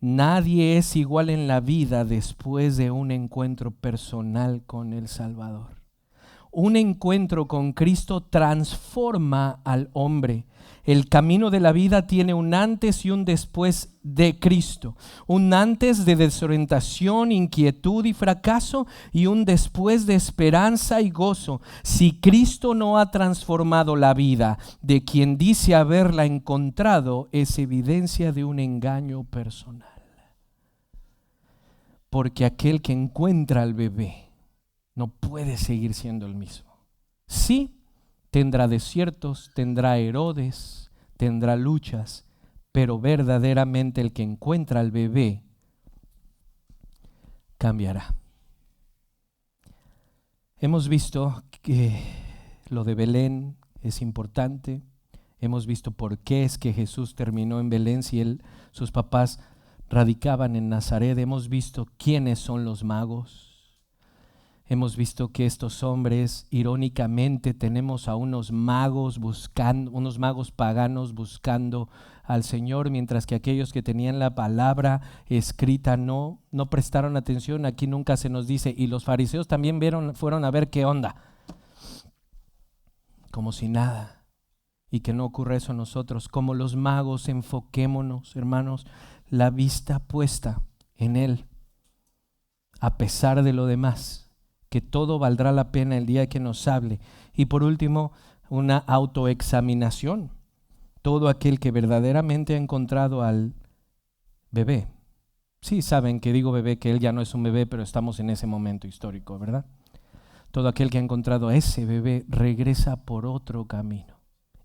Nadie es igual en la vida después de un encuentro personal con el Salvador. Un encuentro con Cristo transforma al hombre. El camino de la vida tiene un antes y un después de Cristo. Un antes de desorientación, inquietud y fracaso, y un después de esperanza y gozo. Si Cristo no ha transformado la vida de quien dice haberla encontrado, es evidencia de un engaño personal. Porque aquel que encuentra al bebé no puede seguir siendo el mismo. Sí, tendrá desiertos, tendrá Herodes, tendrá luchas, pero verdaderamente el que encuentra al bebé cambiará. Hemos visto que lo de Belén es importante. Hemos visto por qué es que Jesús terminó en Belén si sus papás radicaban en Nazaret. Hemos visto quiénes son los magos. Hemos visto que estos hombres, irónicamente, tenemos a unos magos paganos buscando al Señor, mientras que aquellos que tenían la palabra escrita no prestaron atención. Aquí nunca se nos dice, y los fariseos también fueron a ver qué onda, como si nada. Y que no ocurra eso a nosotros. Como los magos, enfoquémonos, hermanos, la vista puesta en Él, a pesar de lo demás, que todo valdrá la pena el día que nos hable. Y por último, una autoexaminación. Todo aquel que verdaderamente ha encontrado al bebé. Sí saben que digo bebé, que él ya no es un bebé, pero estamos en ese momento histórico, ¿verdad? Todo aquel que ha encontrado a ese bebé regresa por otro camino.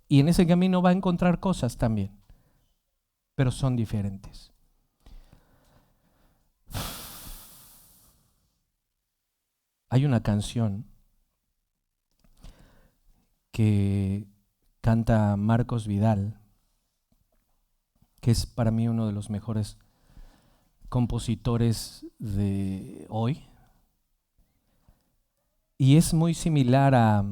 Y en ese camino va a encontrar cosas también, pero son diferentes. Hay una canción que canta Marcos Vidal, que es para mí uno de los mejores compositores de hoy, y es muy similar a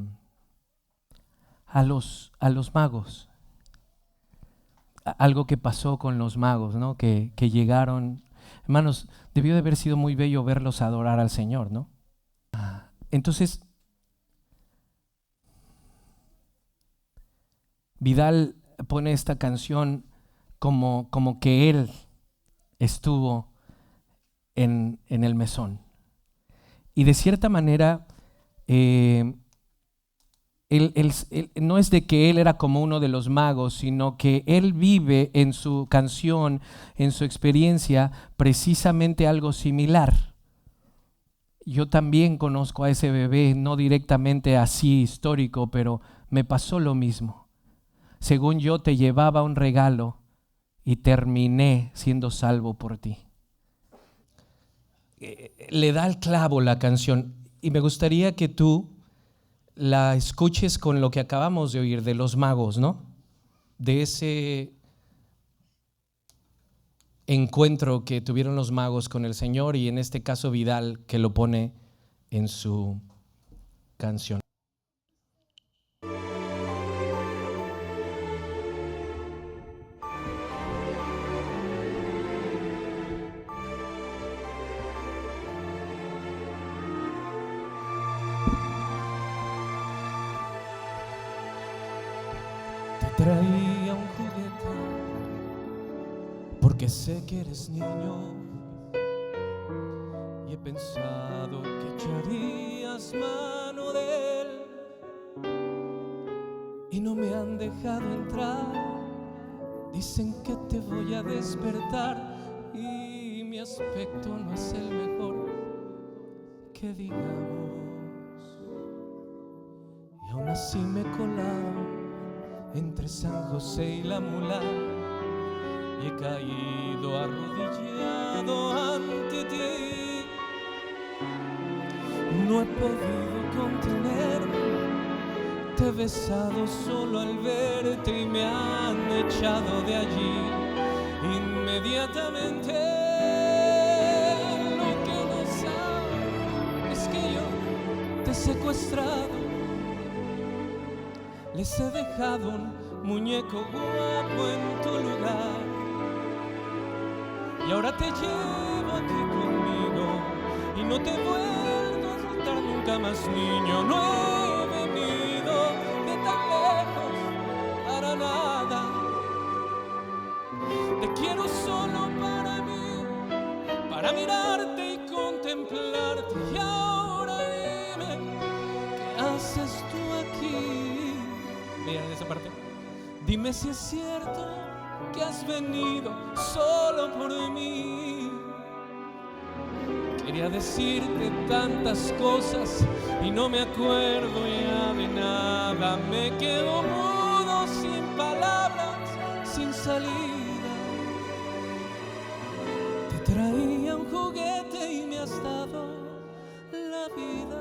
los magos. Algo que pasó con los magos, ¿no? Que llegaron. Hermanos, debió de haber sido muy bello verlos adorar al Señor, ¿no? Entonces, Vidal pone esta canción como que él estuvo en el mesón. Y de cierta manera, él no es de que él era como uno de los magos, sino que él vive en su canción, en su experiencia, precisamente algo similar. Yo también conozco a ese bebé, no directamente así histórico, pero me pasó lo mismo. Según yo te llevaba un regalo y terminé siendo salvo por ti. Le da el clavo la canción y me gustaría que tú la escuches con lo que acabamos de oír de los magos, ¿no? De ese encuentro que tuvieron los magos con el Señor, y en este caso Vidal, que lo pone en su canción. Te traía un juguete porque sé que eres niño y he pensado que echarías mano de él, y no me han dejado entrar. Dicen que te voy a despertar y mi aspecto no es el mejor que digamos, y aún así me he colado entre San José y la Mula y he caído arrodillado ante ti. No he podido contenerme, te he besado solo al verte y me han echado de allí inmediatamente. Lo que no sabes es que yo te he secuestrado, les he dejado un muñeco guapo en tu lugar, y ahora te llevo aquí conmigo y no te vuelvo a soltar nunca más, niño. No he venido de tan lejos para nada. Te quiero solo para mí, para mirarte y contemplarte. Y ahora dime, ¿qué haces tú aquí? Miren esa parte. Dime si es cierto que has venido solo por mí. Quería decirte tantas cosas y no me acuerdo ya de nada. Me quedo mudo, sin palabras, sin salida. Te traía un juguete y me has dado la vida.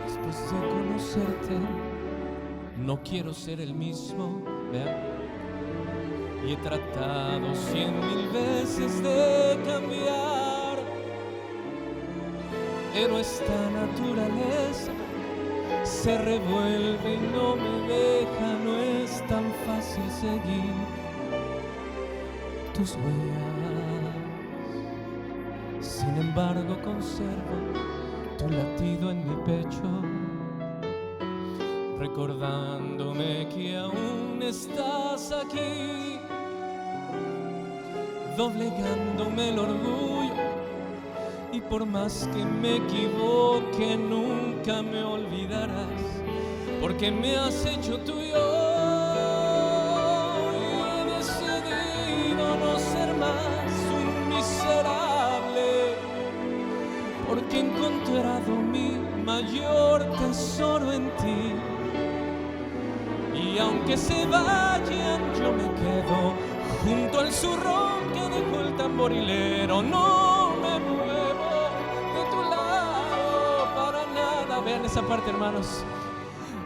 Después de conocerte, no quiero ser el mismo, vean. Y he tratado 100.000 veces de cambiar, pero esta naturaleza se revuelve y no me deja. No es tan fácil seguir tus huellas. Sin embargo, conservo tu latido en mi pecho, recordándome que aún estás aquí, doblegándome el orgullo. Y por más que me equivoque, nunca me olvidarás, porque me has hecho tuyo. Y he decidido no ser más un miserable, porque he encontrado mi mayor tesoro en ti. Y aunque se vayan, yo me quedo junto al zurrón que dejó el tamborilero. No me muevo de tu lado para nada. Vean esa parte, hermanos.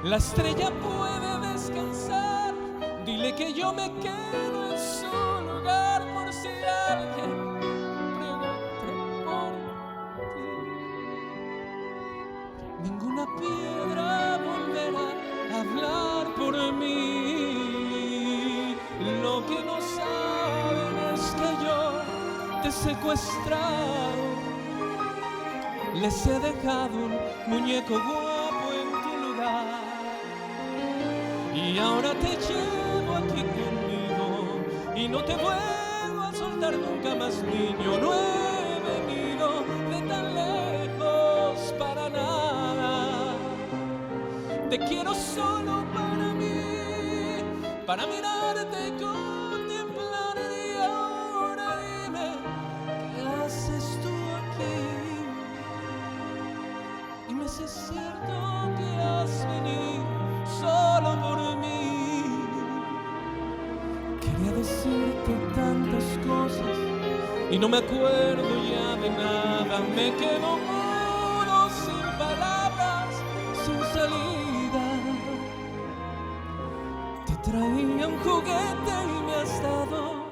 La estrella puede descansar. Dile que yo me quedo en su lugar por si alguien ninguna piedra volverá a hablar por mí. Lo que no saben es que yo te he secuestrado. Les he dejado un muñeco guapo en tu lugar. Y ahora te llevo aquí conmigo y no te vuelvo a soltar nunca más, niño. No he venido de tan lejos para nada. Te quiero solo para mí, para mirarte y contemplarte. Y ahora dime, ¿qué haces tú aquí? Dime si es cierto que has venido solo por mí. Quería decirte tantas cosas y no me acuerdo ya de nada. Me quedo mudo, sin palabras, sin salida. Te traía un juguete y me has dado